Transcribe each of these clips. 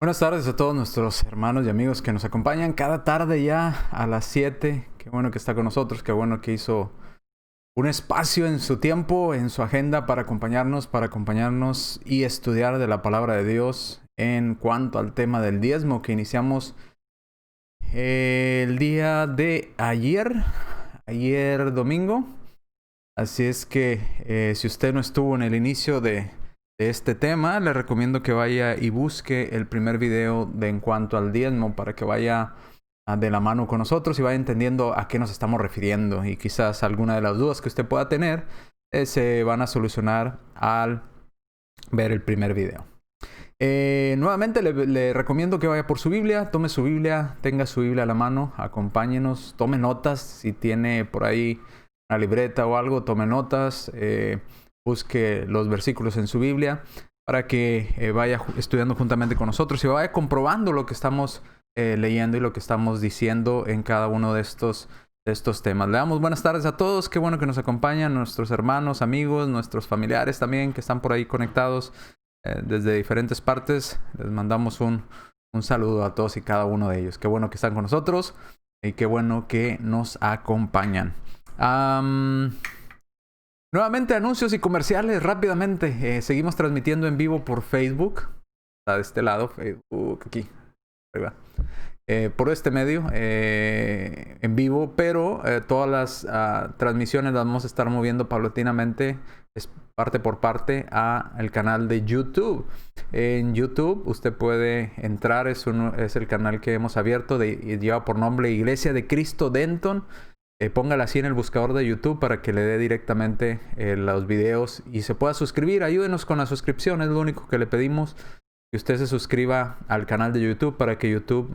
Buenas tardes a todos nuestros hermanos y amigos que nos acompañan cada tarde ya a las 7. Qué bueno que está con nosotros, qué bueno que hizo un espacio en su tiempo, en su agenda para acompañarnos y estudiar de la palabra de Dios en cuanto al tema del diezmo que iniciamos el día de ayer domingo. Así es que si usted no estuvo en el inicio de este tema, le recomiendo que vaya y busque el primer video de en cuanto al diezmo para que vaya de la mano con nosotros y vaya entendiendo a qué nos estamos refiriendo. Y quizás alguna de las dudas que usted pueda tener se van a solucionar al ver el primer video. Nuevamente le recomiendo que vaya por su Biblia, tome su Biblia, tenga su Biblia a la mano, acompáñenos, tome notas, si tiene por ahí una libreta o algo, tome notas, busque los versículos en su Biblia para que vaya estudiando juntamente con nosotros y vaya comprobando lo que estamos leyendo y lo que estamos diciendo en cada uno de estos temas. Le damos buenas tardes a todos, qué bueno que nos acompañan, nuestros hermanos, amigos, nuestros familiares también que están por ahí conectados desde diferentes partes. Les mandamos un saludo a todos y cada uno de ellos. Qué bueno que están con nosotros y qué bueno que nos acompañan. Nuevamente anuncios y comerciales rápidamente. Seguimos transmitiendo en vivo por Facebook. Está de este lado, Facebook, aquí, arriba. Por este medio, en vivo, pero todas las transmisiones las vamos a estar moviendo paulatinamente, parte por parte, a el canal de YouTube. En YouTube usted puede entrar, es el canal que hemos abierto, lleva por nombre Iglesia de Cristo Denton. Póngala así en el buscador de YouTube para que le dé directamente los videos y se pueda suscribir. Ayúdenos con la suscripción, es lo único que le pedimos. Que usted se suscriba al canal de YouTube para que YouTube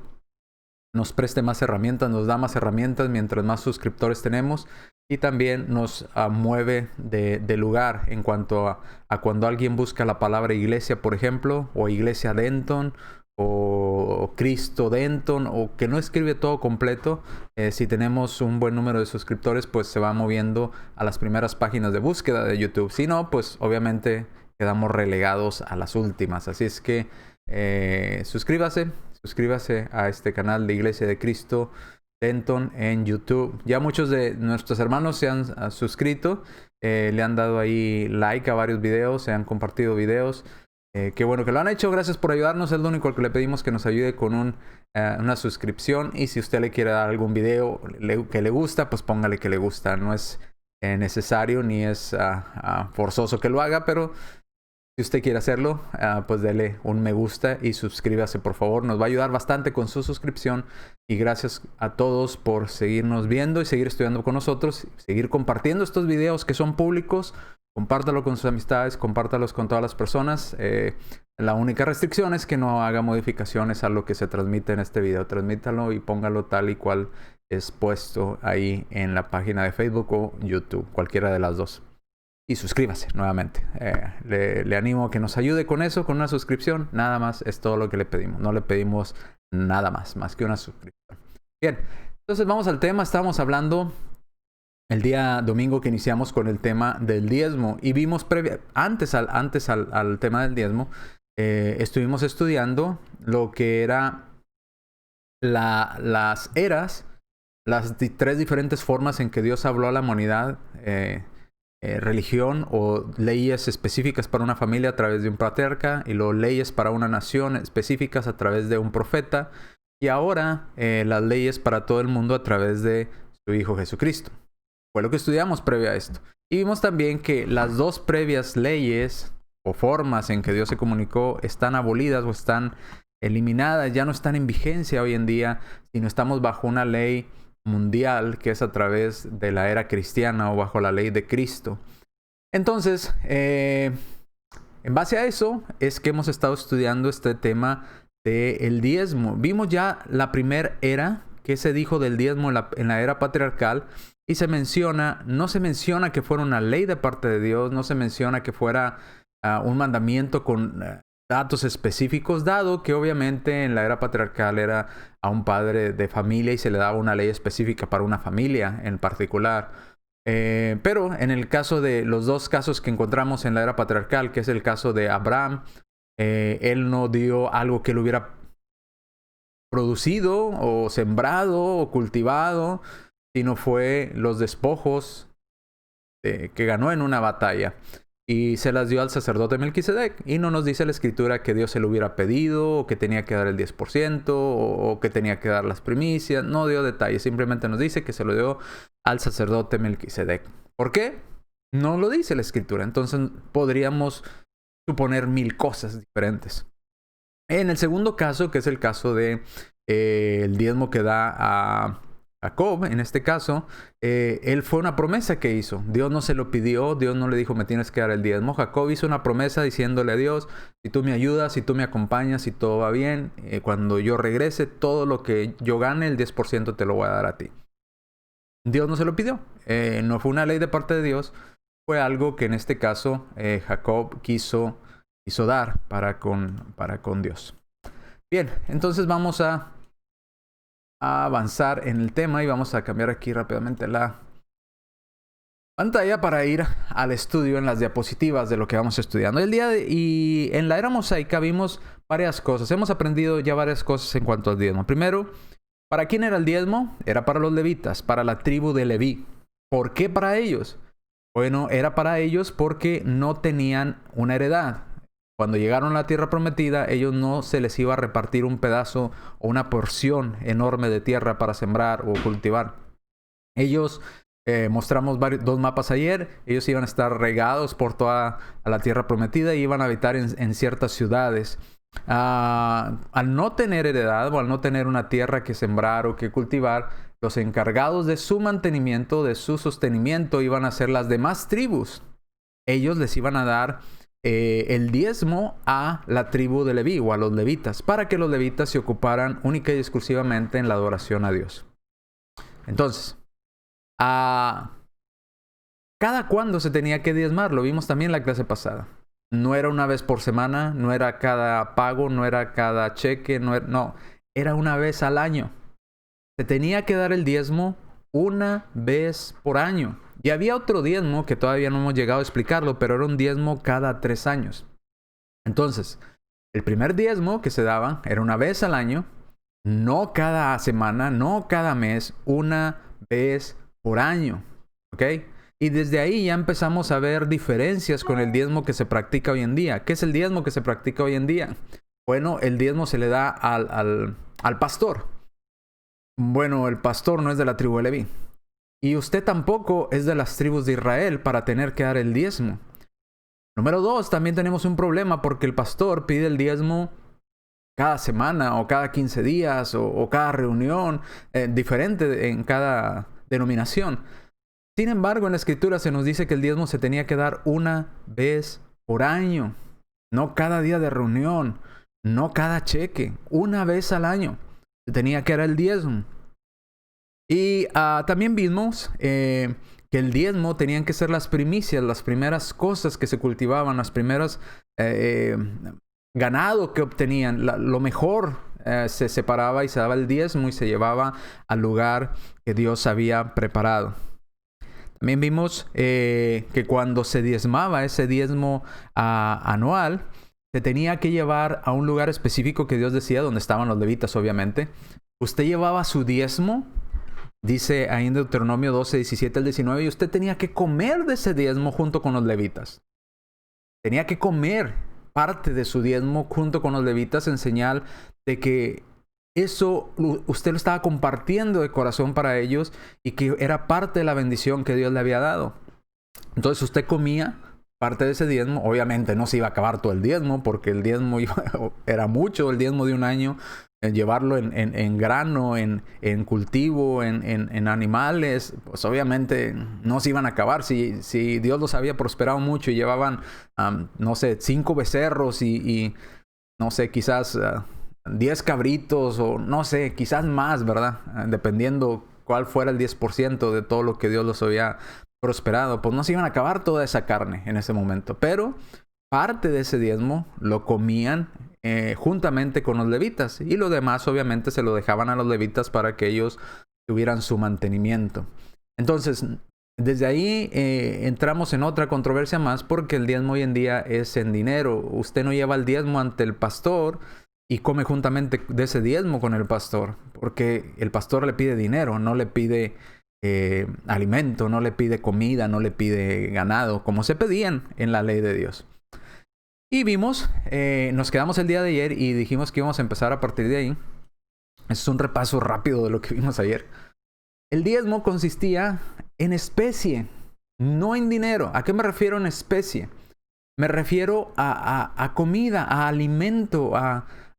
nos preste más herramientas, nos da más herramientas mientras más suscriptores tenemos y también nos mueve de lugar en cuanto a cuando alguien busca la palabra iglesia, por ejemplo, o Iglesia Denton, o Cristo Denton, o que no escribe todo completo. Si tenemos un buen número de suscriptores, pues se va moviendo a las primeras páginas de búsqueda de YouTube. Si no, pues obviamente quedamos relegados a las últimas. Así es que suscríbase a este canal de Iglesia de Cristo Denton en YouTube. Ya muchos de nuestros hermanos se han suscrito, le han dado ahí like a varios videos, se han compartido videos. Qué bueno que lo han hecho, gracias por ayudarnos. Es lo único que le pedimos, que nos ayude con una suscripción. Y si usted le quiere dar algún video que le gusta, pues póngale que le gusta. No es necesario ni es forzoso que lo haga, pero si usted quiere hacerlo, pues dele un me gusta y suscríbase, por favor. Nos va a ayudar bastante con su suscripción. Y gracias a todos por seguirnos viendo y seguir estudiando con nosotros. Seguir compartiendo estos videos que son públicos. Compártalo con sus amistades, compártalos con todas las personas. La única restricción es que no haga modificaciones a lo que se transmite en este video. Transmítalo y póngalo tal y cual es puesto ahí en la página de Facebook o YouTube, cualquiera de las dos. Y suscríbase nuevamente. Le animo a que nos ayude con eso, con una suscripción. Nada más, es todo lo que le pedimos. No le pedimos nada más que una suscripción. Bien, entonces vamos al tema. Estábamos hablando el día domingo que iniciamos con el tema del diezmo. Y vimos antes al tema del diezmo, estuvimos estudiando lo que era las eras, las tres diferentes formas en que Dios habló a la humanidad. Religión o leyes específicas para una familia a través de un patriarca, y luego leyes para una nación específicas a través de un profeta, y ahora las leyes para todo el mundo a través de su Hijo Jesucristo. Fue lo que estudiamos previo a esto. Y vimos también que las dos previas leyes o formas en que Dios se comunicó están abolidas o están eliminadas, ya no están en vigencia hoy en día, sino estamos bajo una ley mundial que es a través de la era cristiana o bajo la ley de Cristo. Entonces, en base a eso es que hemos estado estudiando este tema del diezmo. Vimos ya la primera era que se dijo del diezmo en la era patriarcal, y no se menciona que fuera una ley de parte de Dios, no se menciona que fuera un mandamiento con datos específicos, dado que obviamente en la era patriarcal era a un padre de familia y se le daba una ley específica para una familia en particular. Pero en el caso de los dos casos que encontramos en la era patriarcal, que es el caso de Abraham Él no dio algo que él hubiera producido o sembrado o cultivado, sino fue los despojos que ganó en una batalla. Y se las dio al sacerdote Melquisedec. Y no nos dice la escritura que Dios se lo hubiera pedido, o que tenía que dar el 10%, o que tenía que dar las primicias. No dio detalles, simplemente nos dice que se lo dio al sacerdote Melquisedec. ¿Por qué? No lo dice la escritura. Entonces podríamos suponer 1000 cosas diferentes. En el segundo caso, que es el caso de el diezmo que da a Jacob, en este caso, él fue una promesa que hizo. Dios no se lo pidió, Dios no le dijo me tienes que dar el diezmo. Jacob hizo una promesa diciéndole a Dios, si tú me ayudas, si tú me acompañas, si todo va bien, cuando yo regrese, todo lo que yo gane, el 10% te lo voy a dar a ti. Dios no se lo pidió, no fue una ley de parte de Dios, fue algo que en este caso Jacob quiso dar para con Dios. Bien, entonces vamos a avanzar en el tema y vamos a cambiar aquí rápidamente la pantalla para ir al estudio en las diapositivas de lo que vamos estudiando. Y en la era mosaica vimos varias cosas. Hemos aprendido ya varias cosas en cuanto al diezmo. Primero, ¿para quién era el diezmo? Era para los levitas, para la tribu de Leví. ¿Por qué para ellos? Bueno, era para ellos porque no tenían una heredad. Cuando llegaron a la tierra prometida, ellos no se les iba a repartir un pedazo o una porción enorme de tierra para sembrar o cultivar. Ellos, mostramos dos mapas ayer, ellos iban a estar regados por toda la tierra prometida y iban a habitar en ciertas ciudades. Al no tener heredad o al no tener una tierra que sembrar o que cultivar, los encargados de su mantenimiento, de su sostenimiento, iban a ser las demás tribus. Ellos les iban a dar el diezmo a la tribu de Leví o a los levitas, para que los levitas se ocuparan única y exclusivamente en la adoración a Dios. Entonces, ¿cada cuándo se tenía que diezmar? Lo vimos también en la clase pasada. No era una vez por semana, no era cada pago, no era cada cheque, no, era una vez al año. Se tenía que dar el diezmo una vez por año. Y había otro diezmo que todavía no hemos llegado a explicarlo, pero era un diezmo cada 3 años. Entonces, el primer diezmo que se daba era una vez al año, no cada semana, no cada mes, una vez por año. ¿Ok? Y desde ahí ya empezamos a ver diferencias con el diezmo que se practica hoy en día. ¿Qué es el diezmo que se practica hoy en día? Bueno, el diezmo se le da al pastor. Bueno, el pastor no es de la tribu de Leví. Y usted tampoco es de las tribus de Israel para tener que dar el diezmo. Número 2, también tenemos un problema porque el pastor pide el diezmo cada semana o cada 15 días o cada reunión, diferente en cada denominación. Sin embargo, en la escritura se nos dice que el diezmo se tenía que dar una vez por año, no cada día de reunión, no cada cheque, una vez al año se tenía que dar el diezmo. Y también vimos que el diezmo tenían que ser las primicias, las primeras cosas que se cultivaban, las primeras ganado que obtenían, lo mejor se separaba y se daba el diezmo y se llevaba al lugar que Dios había preparado. También vimos que cuando se diezmaba ese diezmo anual, se tenía que llevar a un lugar específico que Dios decía, donde estaban los levitas obviamente. Usted llevaba su diezmo, dice ahí en Deuteronomio 12, 17 al 19, y usted tenía que comer de ese diezmo junto con los levitas. Tenía que comer parte de su diezmo junto con los levitas en señal de que eso usted lo estaba compartiendo de corazón para ellos y que era parte de la bendición que Dios le había dado. Entonces usted comía parte de ese diezmo. Obviamente no se iba a acabar todo el diezmo porque el diezmo era mucho, el diezmo de un año. Llevarlo en grano, en cultivo, en animales, pues obviamente no se iban a acabar. Si Dios los había prosperado mucho y llevaban, no sé, 5 becerros y no sé, quizás 10 cabritos o no sé, quizás más, ¿verdad? Dependiendo cuál fuera el 10% de todo lo que Dios los había prosperado, pues no se iban a acabar toda esa carne en ese momento. Pero parte de ese diezmo lo comían juntamente con los levitas y lo demás obviamente se lo dejaban a los levitas para que ellos tuvieran su mantenimiento. Entonces, Desde ahí entramos en otra controversia más porque el diezmo hoy en día es en dinero. Usted no lleva el diezmo ante el pastor y come juntamente de ese diezmo con el pastor, porque el pastor le pide dinero, no le pide alimento, no le pide comida, no le pide ganado, como se pedían en la ley de Dios. Y vimos, nos quedamos el día de ayer y dijimos que íbamos a empezar a partir de ahí. Ese es un repaso rápido de lo que vimos ayer. El diezmo consistía en especie, no en dinero. ¿A qué me refiero en especie? Me refiero a comida, a alimento,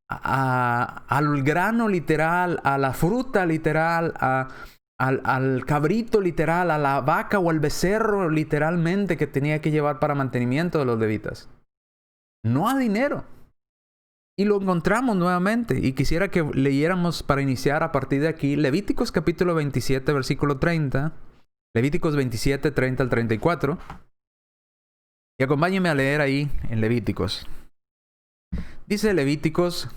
al grano literal, a la fruta literal, al cabrito literal, a la vaca o al becerro literalmente que tenía que llevar para mantenimiento de los levitas. No a dinero. Y lo encontramos nuevamente. Y quisiera que leyéramos para iniciar a partir de aquí Levíticos capítulo 27, versículo 30. Levíticos 27, 30 al 34. Y acompáñenme a leer ahí en Levíticos. Dice Levíticos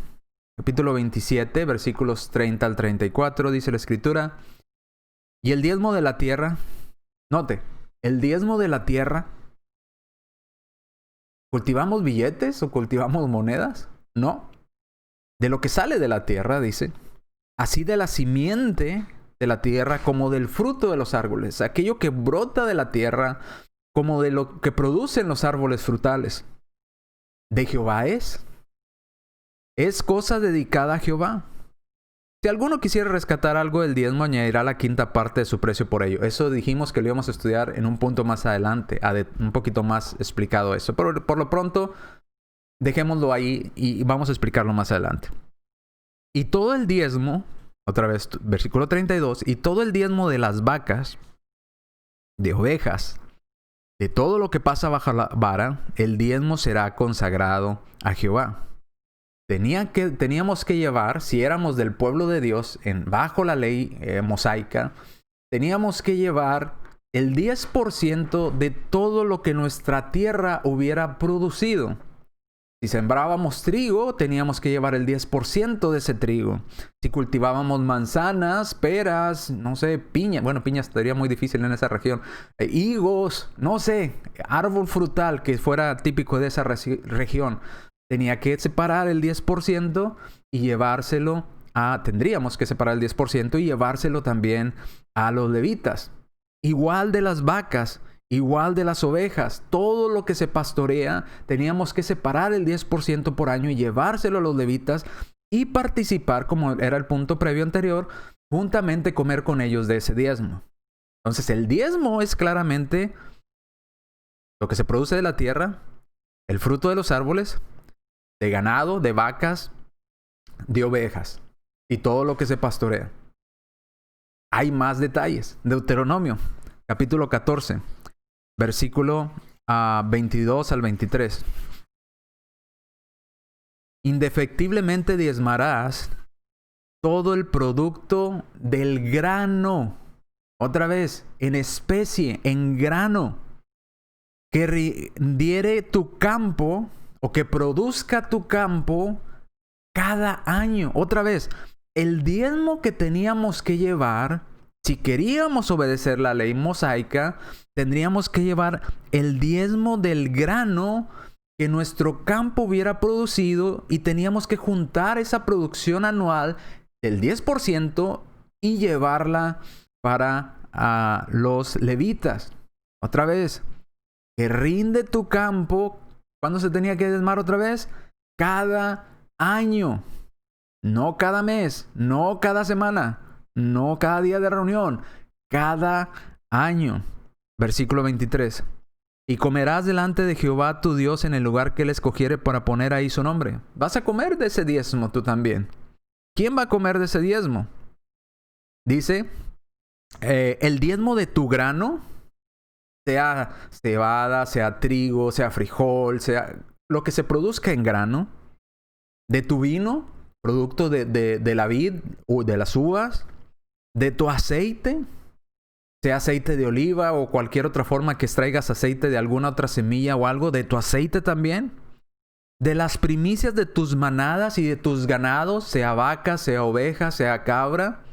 capítulo 27, versículos 30 al 34. Dice la escritura. Y el diezmo de la tierra. Note, el diezmo de la tierra. ¿Cultivamos billetes o cultivamos monedas? No. De lo que sale de la tierra, dice. Así de la simiente de la tierra como del fruto de los árboles. Aquello que brota de la tierra como de lo que producen los árboles frutales. De Jehová es. Es cosa dedicada a Jehová. Si alguno quisiera rescatar algo del diezmo, añadirá la quinta parte de su precio por ello. Eso dijimos que lo íbamos a estudiar en un punto más adelante, un poquito más explicado eso. Pero por lo pronto, dejémoslo ahí y vamos a explicarlo más adelante. Y todo el diezmo, otra vez, versículo 32, y todo el diezmo de las vacas, de ovejas, de todo lo que pasa bajo la vara, el diezmo será consagrado a Jehová. Teníamos que llevar, si éramos del pueblo de Dios, bajo la ley mosaica, teníamos que llevar el 10% de todo lo que nuestra tierra hubiera producido. Si sembrábamos trigo, teníamos que llevar el 10% de ese trigo. Si cultivábamos manzanas, peras, no sé, piña. Bueno, piña estaría muy difícil en esa región. Higos, no sé, árbol frutal que fuera típico de esa región. Tenía que separar el 10% y llevárselo tendríamos que separar el 10% y llevárselo también a los levitas. Igual de las vacas. Igual de las ovejas, todo lo que se pastorea, teníamos que separar el 10% por año y llevárselo a los levitas y participar, como era el punto previo anterior, juntamente comer con ellos de ese diezmo. Entonces el diezmo es claramente lo que se produce de la tierra, el fruto de los árboles, de ganado, de vacas, de ovejas y todo lo que se pastorea. Hay más detalles. Deuteronomio, capítulo 14. Versículo 22 al 23. Indefectiblemente diezmarás todo el producto del grano. Otra vez, en especie, en grano. Que rindiere tu campo o que produzca tu campo cada año. Otra vez, el diezmo que teníamos que llevar, si queríamos obedecer la ley mosaica, tendríamos que llevar el diezmo del grano que nuestro campo hubiera producido y teníamos que juntar esa producción anual del 10% y llevarla para los levitas. Otra vez, que rinde tu campo. ¿Cuándo se tenía que diezmar otra vez? Cada año. No cada mes, no cada semana, no cada día de reunión, cada año. Versículo 23. Y comerás delante de Jehová tu Dios en el lugar que él escogiere para poner ahí su nombre. Vas a comer de ese diezmo tú también. ¿Quién va a comer de ese diezmo? Dice, el diezmo de tu grano, sea cebada, sea trigo, sea frijol, sea lo que se produzca en grano, de tu vino, producto de la vid o de las uvas, de tu aceite, sea aceite de oliva o cualquier otra forma que extraigas aceite de alguna otra semilla o algo, de tu aceite también, de las primicias de tus manadas y de tus ganados, sea vaca, sea oveja, sea cabra,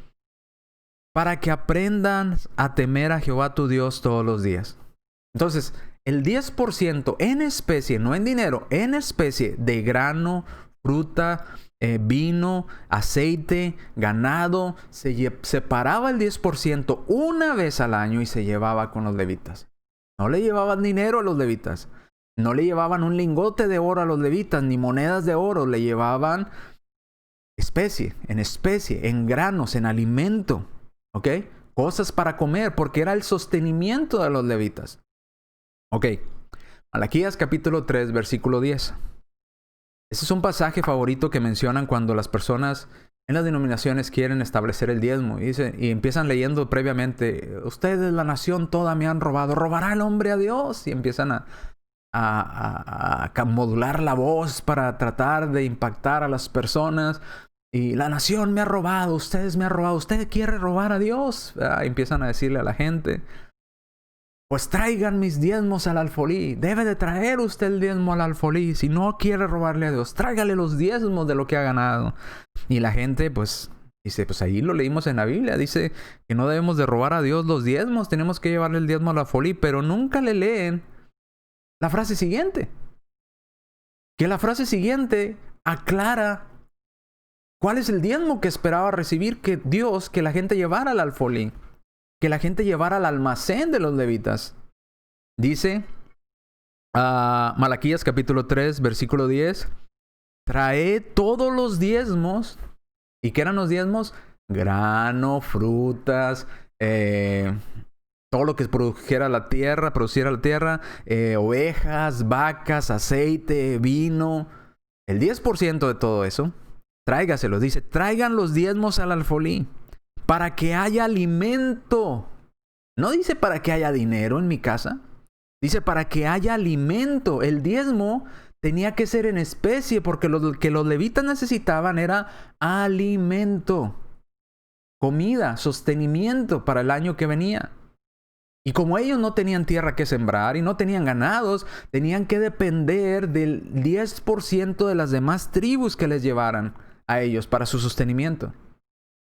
para que aprendan a temer a Jehová tu Dios todos los días. Entonces, el 10% en especie, no en dinero, en especie de grano, fruta, vino, aceite, ganado, se separaba el 10% una vez al año y se llevaba con los levitas. No le llevaban dinero a los levitas. No le llevaban un lingote de oro a los levitas, ni monedas de oro. Le llevaban especie, en granos, en alimento. ¿Ok? Cosas para comer, porque era el sostenimiento de los levitas. Ok. Malaquías capítulo 3, versículo 10. Ese es un pasaje favorito que mencionan cuando las personas en las denominaciones quieren establecer el diezmo. Y empiezan leyendo previamente, ustedes, la nación toda, me han robado. ¿Robará el hombre a Dios? Y empiezan a modular la voz para tratar de impactar a las personas. Y la nación me ha robado, ustedes me han robado, ¿usted quiere robar a Dios? Empiezan a decirle a la gente, pues traigan mis diezmos al alfolí. Debe de traer usted el diezmo al alfolí. Si no quiere robarle a Dios, tráigale los diezmos de lo que ha ganado. Y la gente pues dice, pues ahí lo leímos en la Biblia. Dice que no debemos de robar a Dios los diezmos. Tenemos que llevarle el diezmo al alfolí. Pero nunca le leen la frase siguiente. Que la frase siguiente aclara cuál es el diezmo que esperaba recibir que Dios, que la gente llevara al alfolí. Que la gente llevara al almacén de los levitas. Dice Malaquías capítulo 3, versículo 10. Trae todos los diezmos. ¿Y qué eran los diezmos? Grano, frutas, todo lo que produciera la tierra, ovejas, vacas, aceite, vino. El 10% de todo eso, tráigaselos. Dice, traigan los diezmos al alfolí para que haya alimento. No dice para que haya dinero en mi casa. Dice para que haya alimento. El diezmo tenía que ser en especie porque lo que los levitas necesitaban era alimento, comida, sostenimiento para el año que venía. Y como ellos no tenían tierra que sembrar y no tenían ganados, tenían que depender del 10% de las demás tribus que les llevaran a ellos para su sostenimiento.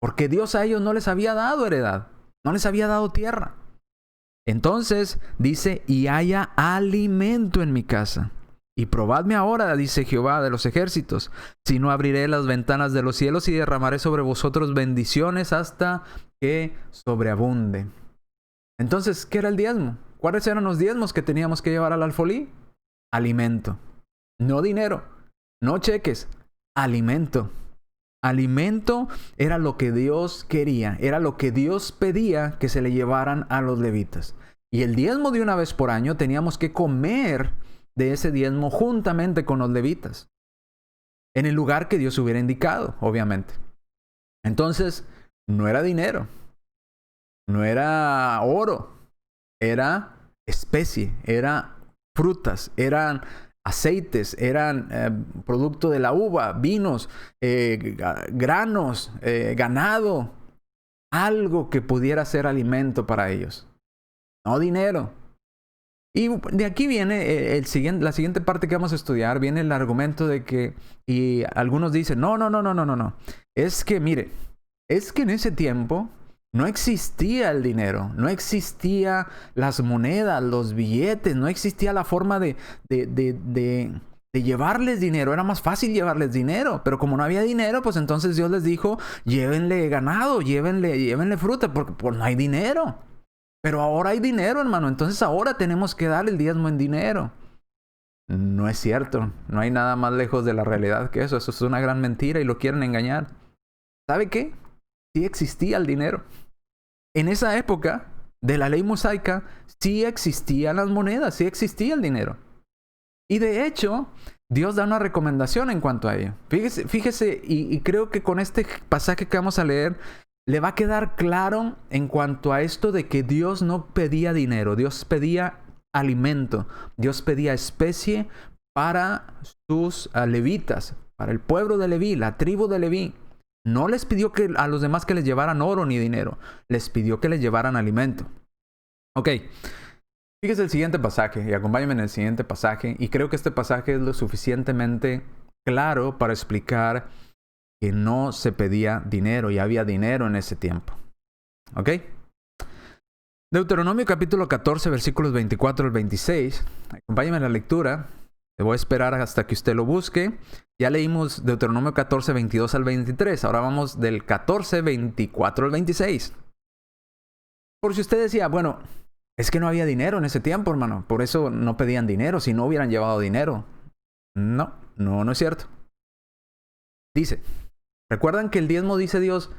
Porque Dios a ellos no les había dado heredad, no les había dado tierra. Entonces dice, y haya alimento en mi casa. Y probadme ahora, dice Jehová de los ejércitos, si no abriré las ventanas de los cielos y derramaré sobre vosotros bendiciones hasta que sobreabunde. Entonces, ¿qué era el diezmo? ¿Cuáles eran los diezmos que teníamos que llevar al alfolí? Alimento. No dinero, no cheques, alimento. Alimento era lo que Dios quería, era lo que Dios pedía que se le llevaran a los levitas. Y el diezmo de una vez por año teníamos que comer de ese diezmo juntamente con los levitas, en el lugar que Dios hubiera indicado, obviamente. Entonces, no era dinero, no era oro, era especie, era frutas, eran aceites, eran producto de la uva, vinos, granos, ganado, algo que pudiera ser alimento para ellos, no dinero. Y de aquí viene la siguiente parte que vamos a estudiar, viene el argumento de que, y algunos dicen, no, es que mire, es que en ese tiempo no existía el dinero, no existía las monedas, los billetes, no existía la forma de llevarles dinero. Era más fácil llevarles dinero, pero como no había dinero, pues entonces Dios les dijo, llévenle ganado, llévenle fruta, porque pues no hay dinero. Pero ahora hay dinero, hermano, entonces ahora tenemos que dar el diezmo en dinero. No es cierto, no hay nada más lejos de la realidad que eso. Eso es una gran mentira y lo quieren engañar. ¿Sabe qué? Sí existía el dinero. En esa época de la ley mosaica, sí existían las monedas, sí existía el dinero. Y de hecho, Dios da una recomendación en cuanto a ello. Fíjese, y creo que con este pasaje que vamos a leer, le va a quedar claro en cuanto a esto de que Dios no pedía dinero, Dios pedía alimento, Dios pedía especie para sus levitas, para el pueblo de Leví, la tribu de Leví. No les pidió a los demás que les llevaran oro ni dinero, les pidió que les llevaran alimento. Ok, fíjese el siguiente pasaje y acompáñenme en el siguiente pasaje, y creo que este pasaje es lo suficientemente claro para explicar que no se pedía dinero y había dinero en ese tiempo. ¿Ok? Deuteronomio capítulo 14, versículos 24 al 26. Acompáñame en la lectura. Te voy a esperar hasta que usted lo busque. Ya leímos Deuteronomio 14, 22 al 23. Ahora vamos del 14, 24 al 26. Por si usted decía, bueno, es que no había dinero en ese tiempo, hermano. Por eso no pedían dinero, si no hubieran llevado dinero. No es cierto. Dice, ¿recuerdan que el diezmo, dice Dios,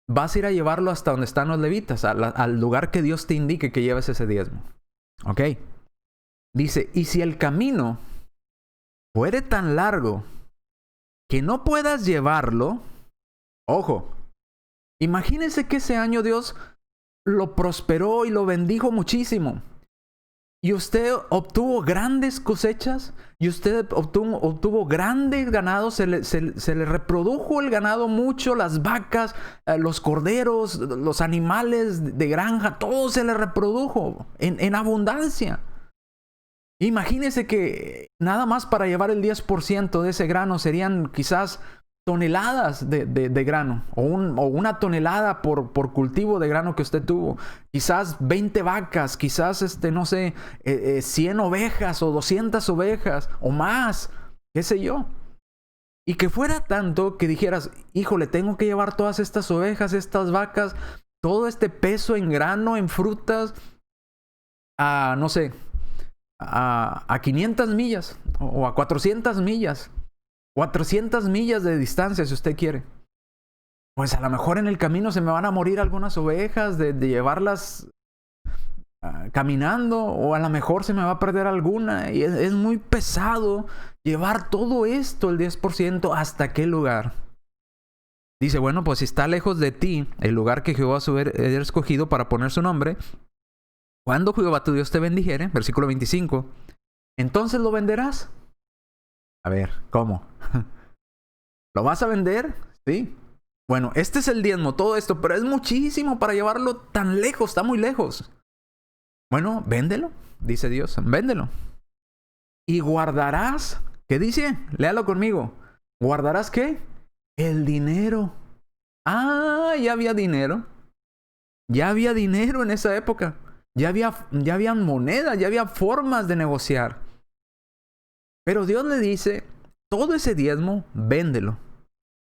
vas a ir a llevarlo hasta donde están los levitas, al lugar que Dios te indique que lleves ese diezmo? ¿Ok? Dice, y si el camino fuere tan largo que no puedas llevarlo, ojo, imagínense que ese año Dios lo prosperó y lo bendijo muchísimo. Y usted obtuvo grandes cosechas, y usted obtuvo grandes ganados, se le reprodujo el ganado mucho, las vacas, los corderos, los animales de granja, todo se le reprodujo en abundancia. Imagínese que nada más para llevar el 10% de ese grano serían quizás toneladas de grano, o una tonelada por cultivo de grano que usted tuvo. Quizás 20 vacas, quizás 100 ovejas o 200 ovejas o más, qué sé yo. Y que fuera tanto que dijeras, híjole, tengo que llevar todas estas ovejas, estas vacas, todo este peso en grano, en frutas, a 500 millas o a 400 millas. 400 millas de distancia, si usted quiere. Pues a lo mejor en el camino se me van a morir algunas ovejas de llevarlas caminando, o a lo mejor se me va a perder alguna. Y es muy pesado llevar todo esto, el 10%, ¿hasta qué lugar? Dice, bueno, pues si está lejos de ti el lugar que Jehová haber escogido para poner su nombre, cuando Jehová tu Dios te bendijere, versículo 25, entonces lo venderás. A ver, ¿cómo? ¿Lo vas a vender? Sí. Bueno, este es el diezmo, todo esto, pero es muchísimo para llevarlo tan lejos, está muy lejos. Bueno, véndelo, dice Dios, véndelo. Y guardarás, ¿qué dice? Léalo conmigo. ¿Guardarás qué? El dinero. Ah, ya había dinero. Ya había dinero en esa época. Ya habían monedas, ya había formas de negociar. Pero Dios le dice, todo ese diezmo, véndelo.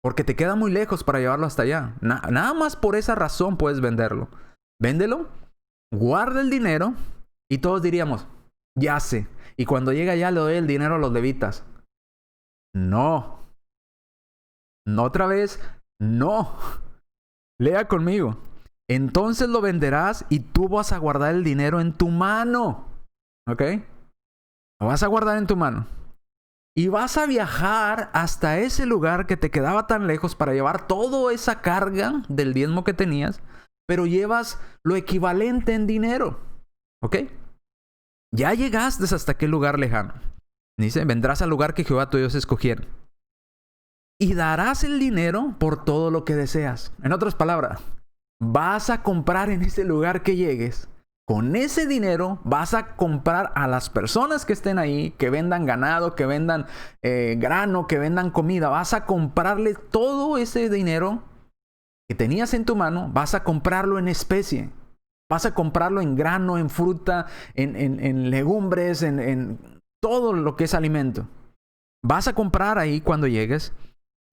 Porque te queda muy lejos para llevarlo hasta allá. Nada más por esa razón puedes venderlo. Véndelo, guarda el dinero, y todos diríamos, ya sé. Y cuando llega allá le doy el dinero a los levitas. No. No otra vez, no. Lea conmigo. Entonces lo venderás y tú vas a guardar el dinero en tu mano. ¿Ok? Lo vas a guardar en tu mano. Y vas a viajar hasta ese lugar que te quedaba tan lejos para llevar toda esa carga del diezmo que tenías, pero llevas lo equivalente en dinero. ¿Ok? Ya llegaste hasta aquel lugar lejano. Dice, vendrás al lugar que Jehová tu Dios escogiera. Y darás el dinero por todo lo que deseas. En otras palabras, vas a comprar en ese lugar que llegues. Con ese dinero vas a comprar a las personas que estén ahí, que vendan ganado, que vendan grano, que vendan comida. Vas a comprarle todo ese dinero que tenías en tu mano, vas a comprarlo en especie. Vas a comprarlo en grano, en fruta, en legumbres, en todo lo que es alimento. Vas a comprar ahí cuando llegues.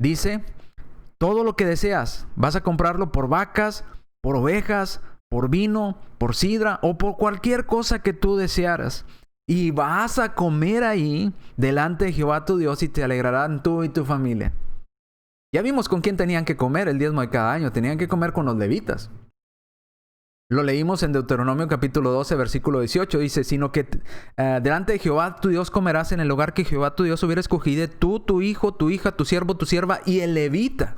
Dice, todo lo que deseas. Vas a comprarlo por vacas, por ovejas, por vino, por sidra o por cualquier cosa que tú desearas. Y vas a comer ahí delante de Jehová tu Dios y te alegrarán tú y tu familia. Ya vimos con quién tenían que comer el diezmo de cada año. Tenían que comer con los levitas. Lo leímos en Deuteronomio capítulo 12, versículo 18. Dice, sino que delante de Jehová tu Dios comerás en el lugar que Jehová tu Dios hubiera escogido, tú, tu hijo, tu hija, tu siervo, tu sierva y el levita.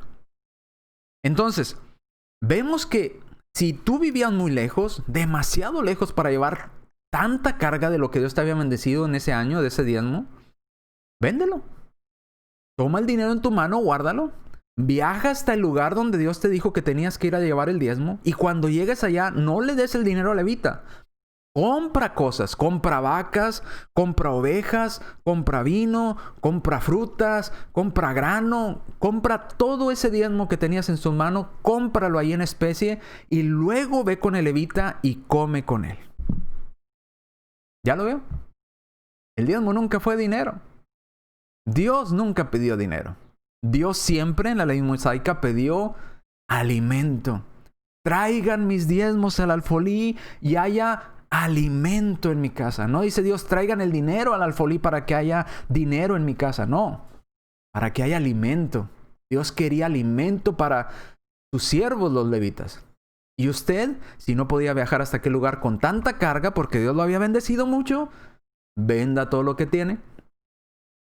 Entonces, vemos que si tú vivías muy lejos, demasiado lejos para llevar tanta carga de lo que Dios te había bendecido en ese año, de ese diezmo, véndelo. Toma el dinero en tu mano, guárdalo. Viaja hasta el lugar donde Dios te dijo que tenías que ir a llevar el diezmo. Y cuando llegues allá, no le des el dinero al levita. compra cosas, compra vacas, compra ovejas, compra vino, compra frutas, compra grano, compra todo ese diezmo que tenías en su mano, cómpralo ahí en especie y luego ve con el levita y come con él. ¿Ya lo veo? El diezmo nunca fue dinero. Dios nunca pidió dinero. Dios siempre en la ley mosaica pidió alimento. Traigan mis diezmos al alfolí y haya alimento en mi casa. No dice Dios, traigan el dinero al alfolí para que haya dinero en mi casa. No, para que haya alimento. Dios quería alimento para sus siervos, los levitas. Y usted, si no podía viajar hasta aquel lugar con tanta carga, porque Dios lo había bendecido mucho, venda todo lo que tiene.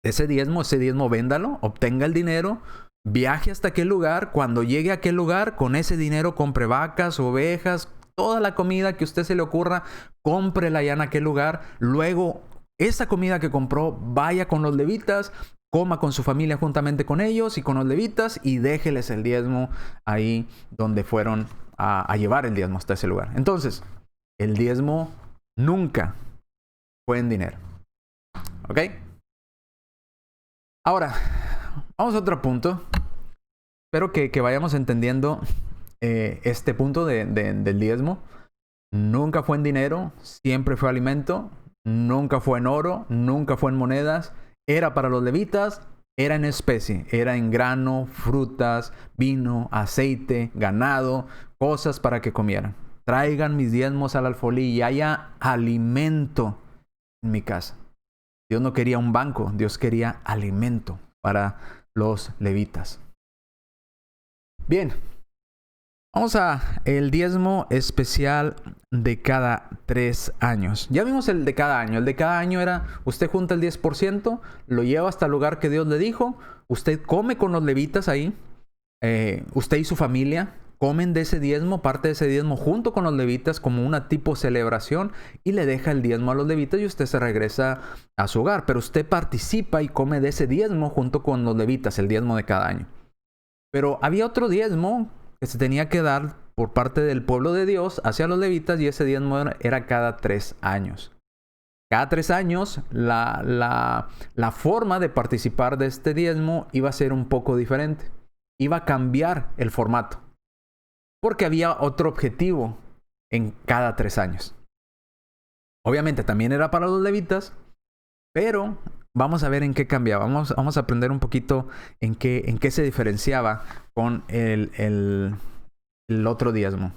Ese diezmo, véndalo, obtenga el dinero, viaje hasta aquel lugar. Cuando llegue a aquel lugar, con ese dinero compre vacas, ovejas, toda la comida que a usted se le ocurra, cómprela allá en aquel lugar. Luego, esa comida que compró, vaya con los levitas, coma con su familia juntamente con ellos y con los levitas y déjeles el diezmo ahí donde fueron a llevar el diezmo hasta ese lugar. Entonces, el diezmo nunca fue en dinero. ¿Ok? Ahora, vamos a otro punto. Espero que vayamos entendiendo este punto del diezmo. Nunca fue en dinero, siempre fue alimento. Nunca fue en oro, nunca fue en monedas. Era para los levitas, era en especie. Era en grano, frutas, vino, aceite, ganado, cosas para que comieran. Traigan mis diezmos al alfolí y haya alimento en mi casa. Dios no quería un banco, Dios quería alimento para los levitas. Bien, vamos a el diezmo especial de cada 3 años. Ya vimos el de cada año. El de cada año era, usted junta el 10%, lo lleva hasta el lugar que Dios le dijo, usted come con los levitas ahí, usted y su familia comen de ese diezmo, parte de ese diezmo junto con los levitas como una tipo celebración y le deja el diezmo a los levitas y usted se regresa a su hogar. Pero usted participa y come de ese diezmo junto con los levitas, el diezmo de cada año. Pero había otro diezmo que se tenía que dar por parte del pueblo de Dios hacia los levitas y ese diezmo era cada 3 años. Cada 3 años la forma de participar de este diezmo iba a ser un poco diferente. Iba a cambiar el formato. Porque había otro objetivo en cada 3 años. Obviamente también era para los levitas, pero vamos a ver en qué cambiaba. Vamos a aprender un poquito en qué se diferenciaba con el otro diezmo.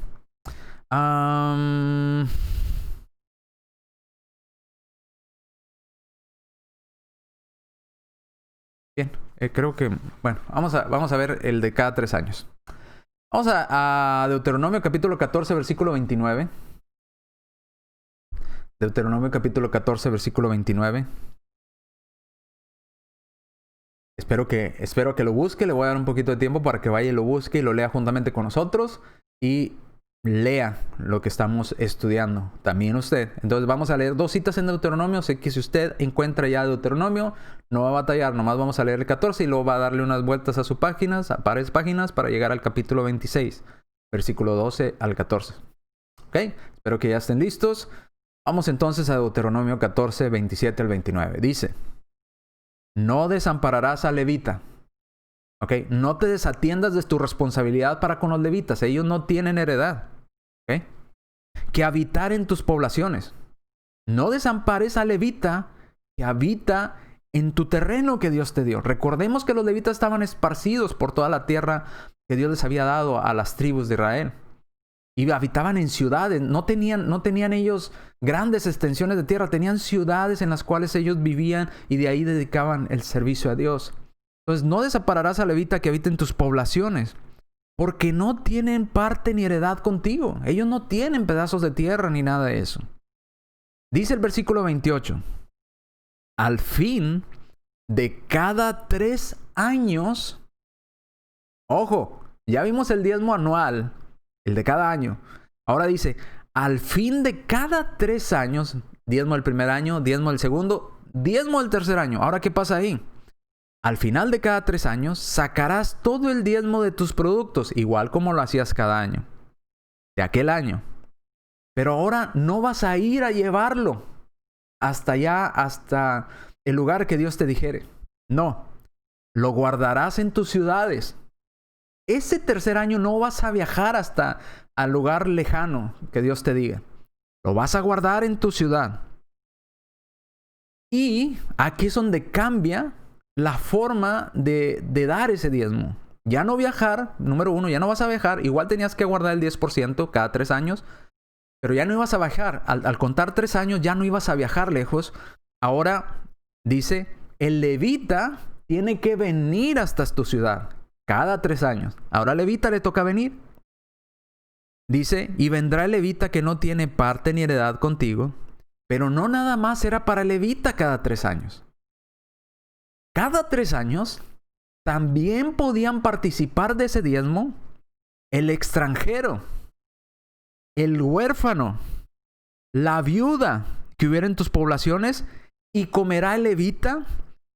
Bien, creo que, bueno, vamos a ver el de cada 3 años. Vamos a Deuteronomio capítulo 14, versículo 29. Deuteronomio capítulo 14, versículo 29. Espero que lo busque. Le voy a dar un poquito de tiempo para que vaya y lo busque y lo lea juntamente con nosotros. Y lea lo que estamos estudiando. También usted. Entonces vamos a leer 2 citas en Deuteronomio. Sé que si usted encuentra ya Deuteronomio, no va a batallar. Nomás vamos a leer el 14 y luego va a darle unas vueltas a sus páginas, a varias páginas, para llegar al capítulo 26, versículo 12 al 14. ¿Ok? Espero que ya estén listos. Vamos entonces a Deuteronomio 14, 27 al 29. Dice: no desampararás al levita. ¿Ok? No te desatiendas de tu responsabilidad para con los levitas. Ellos no tienen heredad. ¿Ok? Que habitar en tus poblaciones. No desampares al levita que habita en tu terreno que Dios te dio. Recordemos que los levitas estaban esparcidos por toda la tierra que Dios les había dado a las tribus de Israel. Y habitaban en ciudades. No tenían ellos grandes extensiones de tierra. Tenían ciudades en las cuales ellos vivían y de ahí dedicaban el servicio a Dios. Entonces no desampararás al levita que habita en tus poblaciones, porque no tienen parte ni heredad contigo. Ellos no tienen pedazos de tierra ni nada de eso. Dice el versículo 28. Al fin de cada 3 años. Ojo, ya vimos el diezmo anual, el de cada año. Ahora dice, al fin de cada 3 años, diezmo del primer año, diezmo del segundo, diezmo del tercer año. Ahora, ¿qué pasa ahí? Al final de cada 3 años, sacarás todo el diezmo de tus productos, igual como lo hacías cada año, de aquel año. Pero ahora no vas a ir a llevarlo hasta allá, hasta el lugar que Dios te dijere. No, lo guardarás en tus ciudades. Ese tercer año no vas a viajar hasta al lugar lejano que Dios te diga. Lo vas a guardar en tu ciudad. Y aquí es donde cambia la forma de dar ese diezmo. Ya no viajar, número uno, ya no vas a viajar. Igual tenías que guardar el 10% cada 3 años. Pero ya no ibas a viajar. Al contar 3 años ya no ibas a viajar lejos. Ahora dice, el levita tiene que venir hasta tu ciudad cada 3 años. Ahora al levita le toca venir. Dice, y vendrá el levita que no tiene parte ni heredad contigo. Pero no nada más era para el levita cada 3 años. Cada 3 años también podían participar de ese diezmo el extranjero, el huérfano, la viuda que hubiera en tus poblaciones, y comerá el levita,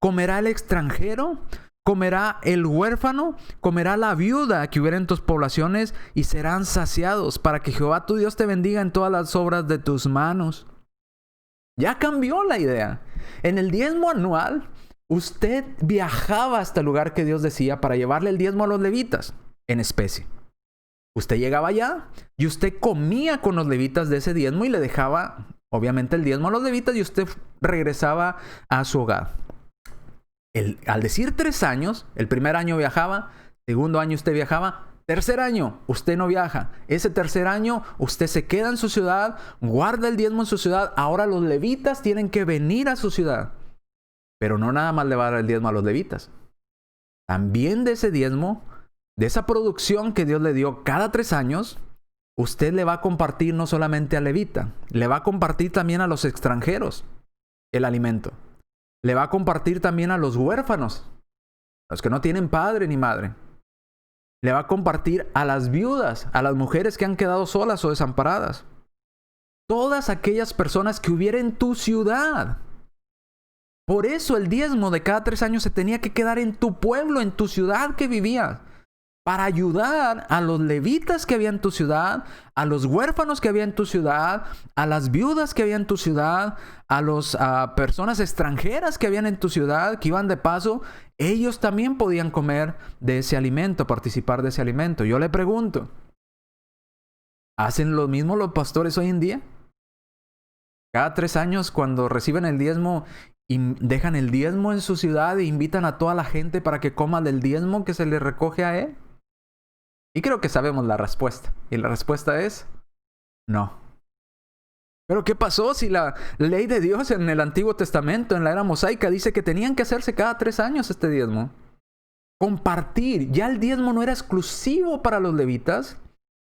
comerá el extranjero, comerá el huérfano, comerá la viuda que hubiera en tus poblaciones, y serán saciados, para que Jehová tu Dios te bendiga en todas las obras de tus manos. Ya cambió la idea. En el diezmo anual, usted viajaba hasta el lugar que Dios decía para llevarle el diezmo a los levitas en especie. Usted llegaba allá y usted comía con los levitas de ese diezmo y le dejaba, obviamente, el diezmo a los levitas, y usted regresaba a su hogar. Al decir 3 años, el primer año viajaba, segundo año usted viajaba, tercer año usted no viaja. Ese tercer año usted se queda en su ciudad, guarda el diezmo en su ciudad. Ahora los levitas tienen que venir a su ciudad. Pero no nada más le va a dar el diezmo a los levitas. También de ese diezmo, de esa producción que Dios le dio cada 3 años, usted le va a compartir no solamente al levita, le va a compartir también a los extranjeros el alimento. Le va a compartir también a los huérfanos, los que no tienen padre ni madre. Le va a compartir a las viudas, a las mujeres que han quedado solas o desamparadas. Todas aquellas personas que hubiera en tu ciudad. Por eso el diezmo de cada 3 años se tenía que quedar en tu pueblo, en tu ciudad que vivías, para ayudar a los levitas que había en tu ciudad, a los huérfanos que había en tu ciudad, a las viudas que había en tu ciudad, a las personas extranjeras que habían en tu ciudad, que iban de paso. Ellos también podían comer de ese alimento, participar de ese alimento. Yo le pregunto, ¿hacen lo mismo los pastores hoy en día? Cada 3 años, cuando reciben el diezmo, dejan el diezmo en su ciudad e invitan a toda la gente para que coma del diezmo que se le recoge a él. Y creo que sabemos la respuesta. Y la respuesta es no. Pero ¿qué pasó si la ley de Dios en el Antiguo Testamento, en la era mosaica, dice que tenían que hacerse cada 3 años este diezmo? Compartir. Ya el diezmo no era exclusivo para los levitas,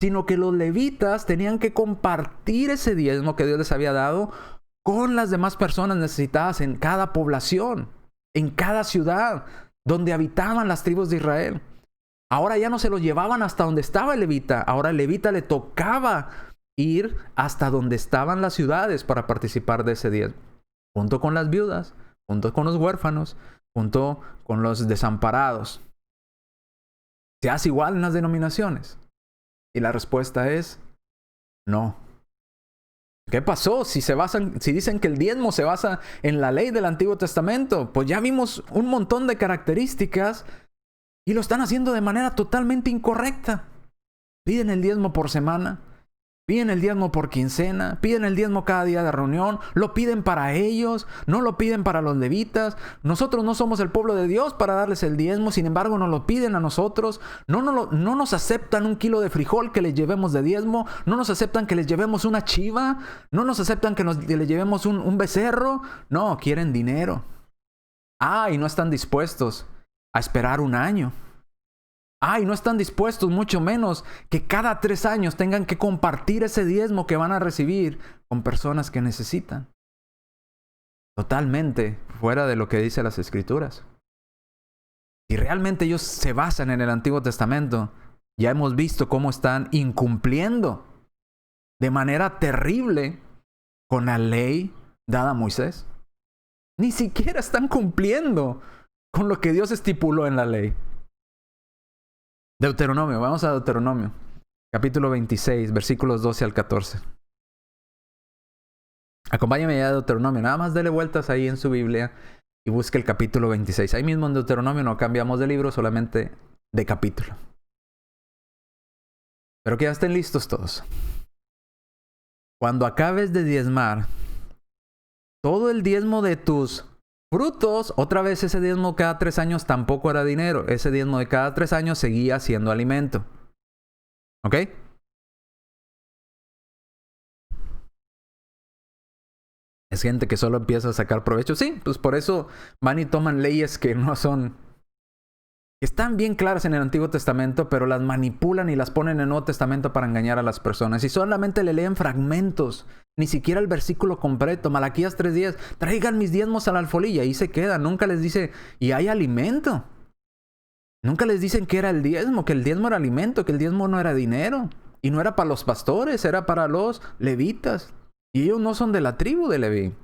sino que los levitas tenían que compartir ese diezmo que Dios les había dado con las demás personas necesitadas en cada población, en cada ciudad donde habitaban las tribus de Israel. Ahora ya no se lo llevaban hasta donde estaba el levita. Ahora al levita le tocaba ir hasta donde estaban las ciudades para participar de ese diezmo. Junto con las viudas, junto con los huérfanos, junto con los desamparados. ¿Se hace igual en las denominaciones? Y la respuesta es no. ¿Qué pasó? Si dicen que el diezmo se basa en la ley del Antiguo Testamento, pues ya vimos un montón de características y lo están haciendo de manera totalmente incorrecta. Piden el diezmo por semana, piden el diezmo por quincena, piden el diezmo cada día de reunión, lo piden para ellos, no lo piden para los levitas. Nosotros no somos el pueblo de Dios para darles el diezmo, sin embargo nos lo piden a nosotros. No nos aceptan 1 kilo de frijol que les llevemos de diezmo, no nos aceptan que les llevemos una chiva, no nos aceptan que les llevemos un becerro. No, quieren dinero. Y no están dispuestos a esperar 1 año. Y no están dispuestos, mucho menos, que cada 3 años tengan que compartir ese diezmo que van a recibir con personas que necesitan. Totalmente fuera de lo que dicen las Escrituras. Si realmente ellos se basan en el Antiguo Testamento, ya hemos visto cómo están incumpliendo de manera terrible con la ley dada a Moisés. Ni siquiera están cumpliendo con lo que Dios estipuló en la ley. Deuteronomio, vamos a Deuteronomio, capítulo 26, versículos 12 al 14. Acompáñame ya a Deuteronomio. Nada más dele vueltas ahí en su Biblia y busque el capítulo 26. Ahí mismo en Deuteronomio no cambiamos de libro, solamente de capítulo. Pero que ya estén listos todos. Cuando acabes de diezmar todo el diezmo de tus frutos, otra vez ese diezmo cada 3 años tampoco era dinero. Ese diezmo de cada 3 años seguía siendo alimento. ¿Ok? Es gente que solo empieza a sacar provecho. Sí, pues por eso van y toman leyes que no son... que están bien claras en el Antiguo Testamento, pero las manipulan y las ponen en el Nuevo Testamento para engañar a las personas. Y solamente le leen fragmentos, ni siquiera el versículo completo. Malaquías 3:10, traigan mis diezmos a la alfolí, y ahí se quedan. Nunca les dice, y hay alimento. Nunca les dicen que era el diezmo, que el diezmo era alimento, que el diezmo no era dinero. Y no era para los pastores, era para los levitas. Y ellos no son de la tribu de Leví.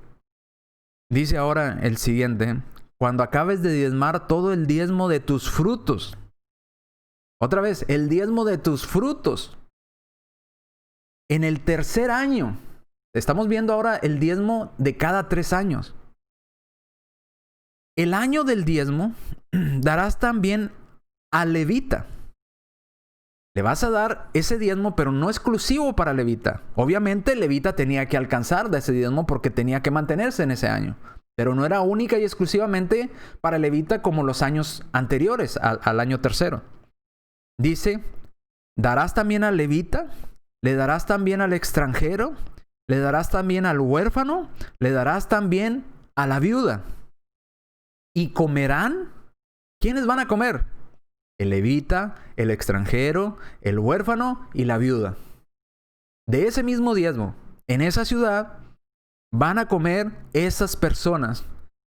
Dice ahora el siguiente: cuando acabes de diezmar todo el diezmo de tus frutos. Otra vez, el diezmo de tus frutos. En el tercer año. Estamos viendo ahora el diezmo de cada 3 años. El año del diezmo darás también al levita. Le vas a dar ese diezmo, pero no exclusivo para levita. Obviamente el levita tenía que alcanzar de ese diezmo porque tenía que mantenerse en ese año. Pero no era única y exclusivamente para el levita como los años anteriores al año tercero. Dice, darás también al levita, le darás también al extranjero, le darás también al huérfano, le darás también a la viuda. Y comerán. ¿Quiénes van a comer? El levita, el extranjero, el huérfano y la viuda. De ese mismo diezmo, en esa ciudad, van a comer esas personas.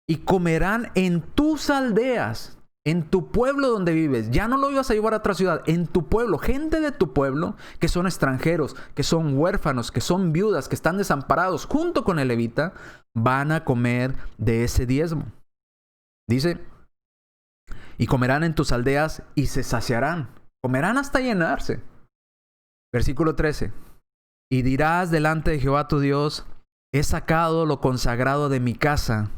Y comerán en tus aldeas, en tu pueblo donde vives. Ya no lo ibas a llevar a otra ciudad, en tu pueblo. Gente de tu pueblo que son extranjeros, que son huérfanos, que son viudas, que están desamparados, junto con el levita, van a comer de ese diezmo. Dice, y comerán en tus aldeas y se saciarán. Comerán hasta llenarse. Versículo 13. Y dirás delante de Jehová tu Dios, he sacado lo consagrado de mi casa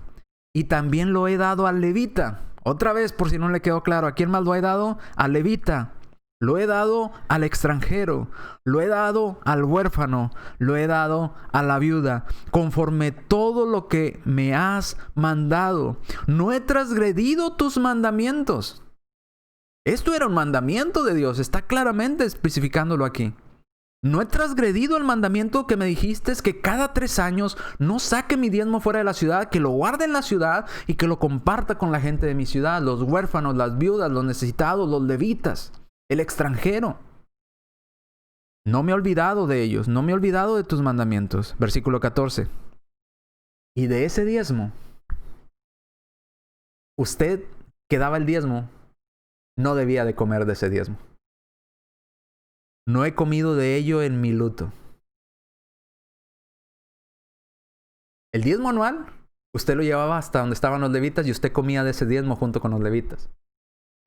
y también lo he dado al levita. Otra vez, por si no le quedó claro, ¿a quién más lo he dado? Al levita. Lo he dado al extranjero, lo he dado al huérfano, lo he dado a la viuda, conforme todo lo que me has mandado. No he transgredido tus mandamientos. Esto era un mandamiento de Dios, está claramente especificándolo aquí. No he transgredido el mandamiento que me dijiste, es que cada 3 años no saque mi diezmo fuera de la ciudad, que lo guarde en la ciudad y que lo comparta con la gente de mi ciudad, los huérfanos, las viudas, los necesitados, los levitas. El extranjero. No me he olvidado de ellos, no me he olvidado de tus mandamientos. Versículo 14. Y de ese diezmo, usted que daba el diezmo, no debía de comer de ese diezmo. No he comido de ello en mi luto. El diezmo anual, usted lo llevaba hasta donde estaban los levitas y usted comía de ese diezmo junto con los levitas.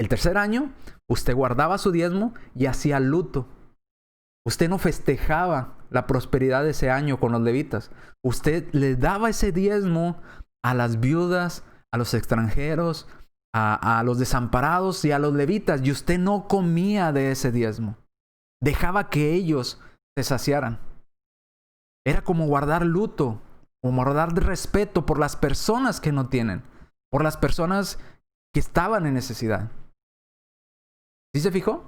El tercer año, usted guardaba su diezmo y hacía luto. Usted no festejaba la prosperidad de ese año con los levitas. Usted le daba ese diezmo a las viudas, a los extranjeros, a los desamparados y a los levitas. Y usted no comía de ese diezmo. Dejaba que ellos se saciaran. Era como guardar luto, como guardar respeto por las personas que no tienen, por las personas que estaban en necesidad. ¿Sí se fijó?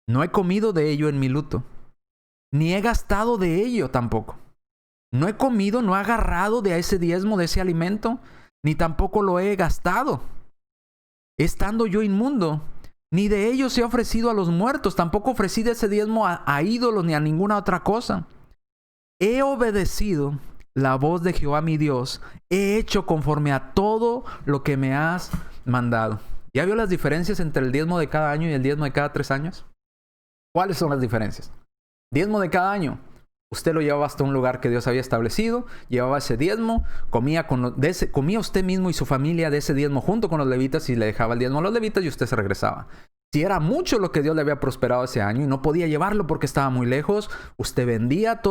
No he comido de ello en mi luto, ni he gastado de ello tampoco. No he comido, no he agarrado de ese diezmo, de ese alimento, ni tampoco lo he gastado. Estando yo inmundo, ni de ellos he ofrecido a los muertos, tampoco ofrecí de ese diezmo a ídolos ni a ninguna otra cosa. He obedecido la voz de Jehová mi Dios, he hecho conforme a todo lo que me has mandado. ¿Ya vio las diferencias entre el diezmo de cada año y el diezmo de cada 3 años? ¿Cuáles son las diferencias? Diezmo de cada año. Usted lo llevaba hasta un lugar que Dios había establecido, llevaba ese diezmo, comía usted mismo y su familia de ese diezmo junto con los levitas y le dejaba el diezmo a los levitas y usted se regresaba. Si era mucho lo que Dios le había prosperado ese año y no podía llevarlo porque estaba muy lejos, usted vendía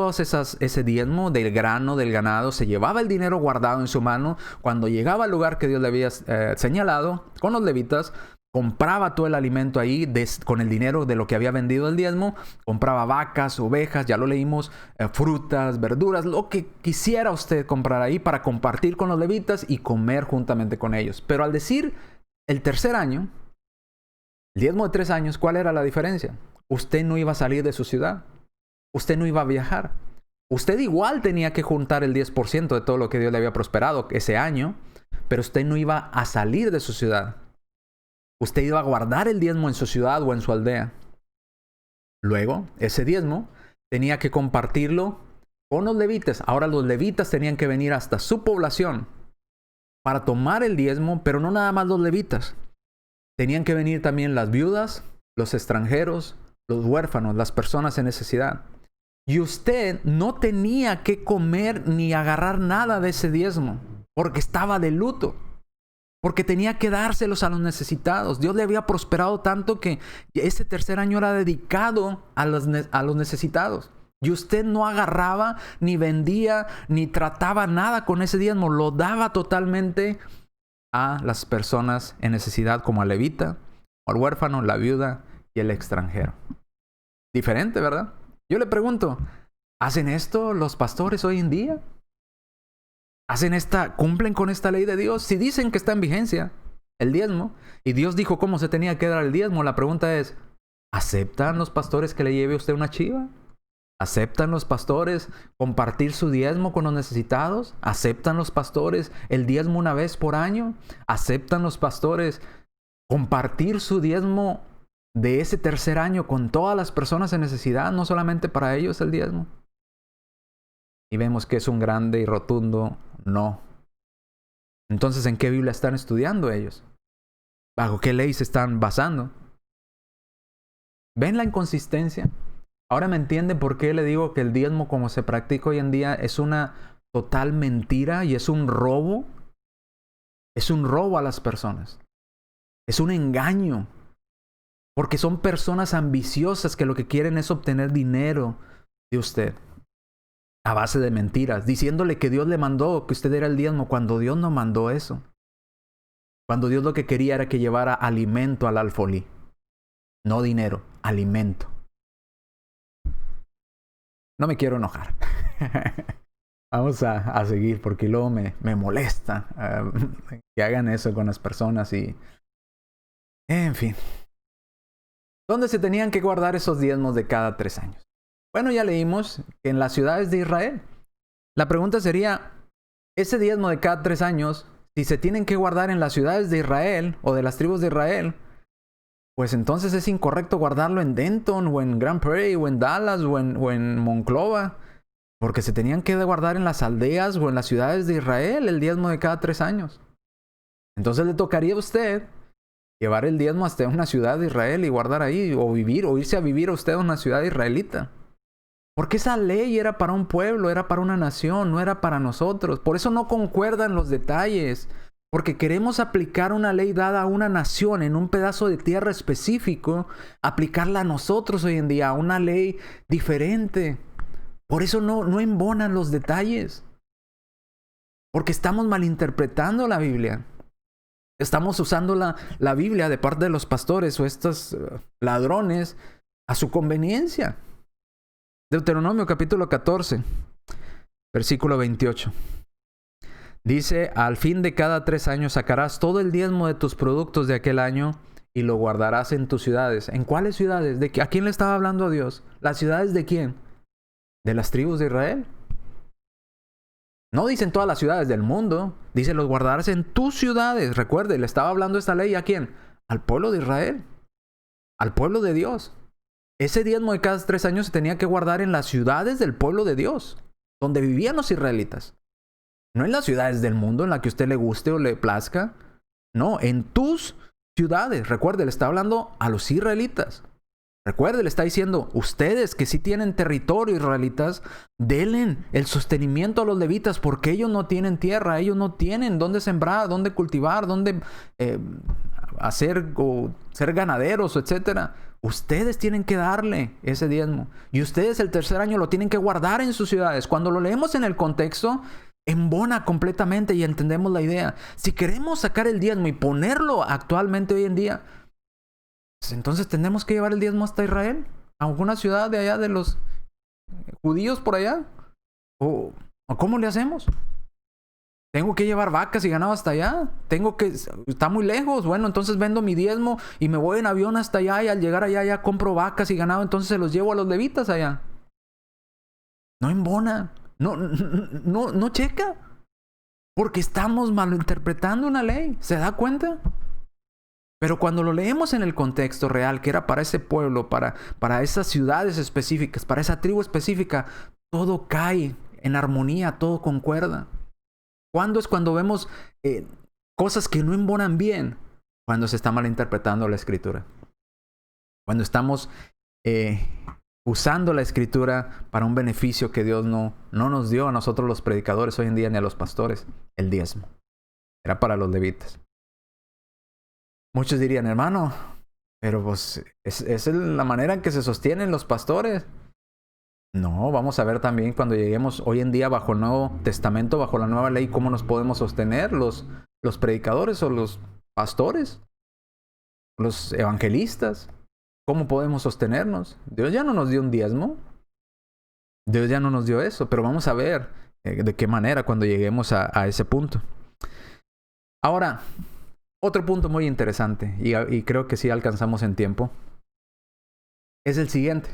ese diezmo del grano, del ganado, se llevaba el dinero guardado en su mano. Cuando llegaba al lugar que Dios le había señalado con los levitas, compraba todo el alimento ahí con el dinero de lo que había vendido el diezmo. Compraba vacas, ovejas, ya lo leímos, frutas, verduras, lo que quisiera usted comprar ahí para compartir con los levitas y comer juntamente con ellos. Pero al decir el tercer año, el diezmo de 3 años, ¿cuál era la diferencia? Usted no iba a salir de su ciudad. Usted no iba a viajar. Usted igual tenía que juntar el 10% de todo lo que Dios le había prosperado ese año, pero usted no iba a salir de su ciudad. Usted iba a guardar el diezmo en su ciudad o en su aldea. Luego, ese diezmo tenía que compartirlo con los levitas. Ahora los levitas tenían que venir hasta su población para tomar el diezmo, pero no nada más los levitas. Tenían que venir también las viudas, los extranjeros, los huérfanos, las personas en necesidad. Y usted no tenía que comer ni agarrar nada de ese diezmo, porque estaba de luto, porque tenía que dárselos a los necesitados. Dios le había prosperado tanto que ese tercer año era dedicado a los necesitados. Y usted no agarraba, ni vendía, ni trataba nada con ese diezmo. Lo daba totalmente a las personas en necesidad, como al levita, al huérfano, la viuda y el extranjero. Diferente, ¿verdad? Yo le pregunto, ¿hacen esto los pastores hoy en día? ¿Cumplen con esta ley de Dios? Si dicen que está en vigencia el diezmo, y Dios dijo cómo se tenía que dar el diezmo, la pregunta es, ¿aceptan los pastores que le lleve usted una chiva? ¿Aceptan los pastores compartir su diezmo con los necesitados? ¿Aceptan los pastores el diezmo una vez por año? ¿Aceptan los pastores compartir su diezmo de ese tercer año con todas las personas en necesidad, no solamente para ellos el diezmo? Y vemos que es un grande y rotundo no. Entonces, ¿en qué Biblia están estudiando ellos? ¿Bajo qué ley se están basando? ¿Ven la inconsistencia? Ahora me entiende por qué le digo que el diezmo como se practica hoy en día es una total mentira y es un robo. Es un robo a las personas. Es un engaño. Porque son personas ambiciosas que lo que quieren es obtener dinero de usted. A base de mentiras. Diciéndole que Dios le mandó que usted era el diezmo cuando Dios no mandó eso. Cuando Dios lo que quería era que llevara alimento al alfolí. No dinero, alimento. No me quiero enojar. Vamos a seguir porque luego me molesta que hagan eso con las personas y... En fin. ¿Dónde se tenían que guardar esos diezmos de cada 3 años? Bueno, ya leímos que en las ciudades de Israel. La pregunta sería, ese diezmo de cada 3 años, si se tienen que guardar en las ciudades de Israel o de las tribus de Israel, pues entonces es incorrecto guardarlo en Denton o en Grand Prairie o en Dallas o en Monclova, porque se tenían que guardar en las aldeas o en las ciudades de Israel el diezmo de cada 3 años. Entonces le tocaría a usted llevar el diezmo hasta una ciudad de Israel y guardar ahí, o irse a vivir a usted a una ciudad israelita. Porque esa ley era para un pueblo, era para una nación, no era para nosotros. Por eso no concuerdan los detalles. Porque queremos aplicar una ley dada a una nación en un pedazo de tierra específico, aplicarla a nosotros hoy en día, a una ley diferente. Por eso no embonan los detalles. Porque estamos malinterpretando la Biblia. Estamos usando la Biblia de parte de los pastores o estos ladrones a su conveniencia. Deuteronomio capítulo 14, versículo 28. Dice, al fin de cada 3 años sacarás todo el diezmo de tus productos de aquel año y lo guardarás en tus ciudades. ¿En cuáles ciudades? ¿A quién le estaba hablando Dios? ¿Las ciudades de quién? ¿De las tribus de Israel? No dicen todas las ciudades del mundo. Dice, los guardarás en tus ciudades. Recuerde, le estaba hablando esta ley ¿a quién? Al pueblo de Israel. Al pueblo de Dios. Ese diezmo de cada 3 años se tenía que guardar en las ciudades del pueblo de Dios, donde vivían los israelitas. No en las ciudades del mundo en la que a usted le guste o le plazca. No, en tus ciudades. Recuerde, le está hablando a los israelitas. Recuerde, le está diciendo, ustedes que sí tienen territorio israelitas, denle el sostenimiento a los levitas porque ellos no tienen tierra, ellos no tienen dónde sembrar, dónde cultivar, dónde hacer o ser ganaderos, etcétera. Ustedes tienen que darle ese diezmo. Y ustedes el tercer año lo tienen que guardar en sus ciudades. Cuando lo leemos en el contexto, embona completamente y entendemos la idea. Si queremos sacar el diezmo y ponerlo actualmente hoy en día, pues entonces tenemos que llevar el diezmo hasta Israel, a alguna ciudad de allá de los judíos por allá. ¿O cómo le hacemos? Tengo que llevar vacas y ganado hasta allá. Está muy lejos. Bueno, entonces vendo mi diezmo y me voy en avión hasta allá, y al llegar allá ya compro vacas y ganado, entonces se los llevo a los levitas allá. No embona. No checa. Porque estamos malinterpretando una ley. ¿Se da cuenta? Pero cuando lo leemos en el contexto real, que era para ese pueblo, para esas ciudades específicas, para esa tribu específica, todo cae en armonía, todo concuerda. ¿Cuándo es cuando vemos cosas que no embonan bien? Cuando se está malinterpretando la escritura. Cuando estamos usando la escritura para un beneficio que Dios no nos dio a nosotros los predicadores hoy en día, ni a los pastores. El diezmo era para los levitas. Muchos dirían, hermano, pero pues es la manera en que se sostienen los pastores. No, vamos a ver también cuando lleguemos hoy en día bajo el Nuevo Testamento, bajo la nueva ley, cómo nos podemos sostener los predicadores o los pastores, los evangelistas. ¿Cómo podemos sostenernos? Dios ya no nos dio un diezmo. Dios ya no nos dio eso, pero vamos a ver de qué manera cuando lleguemos a ese punto. Ahora, otro punto muy interesante, y creo que sí alcanzamos en tiempo, es el siguiente.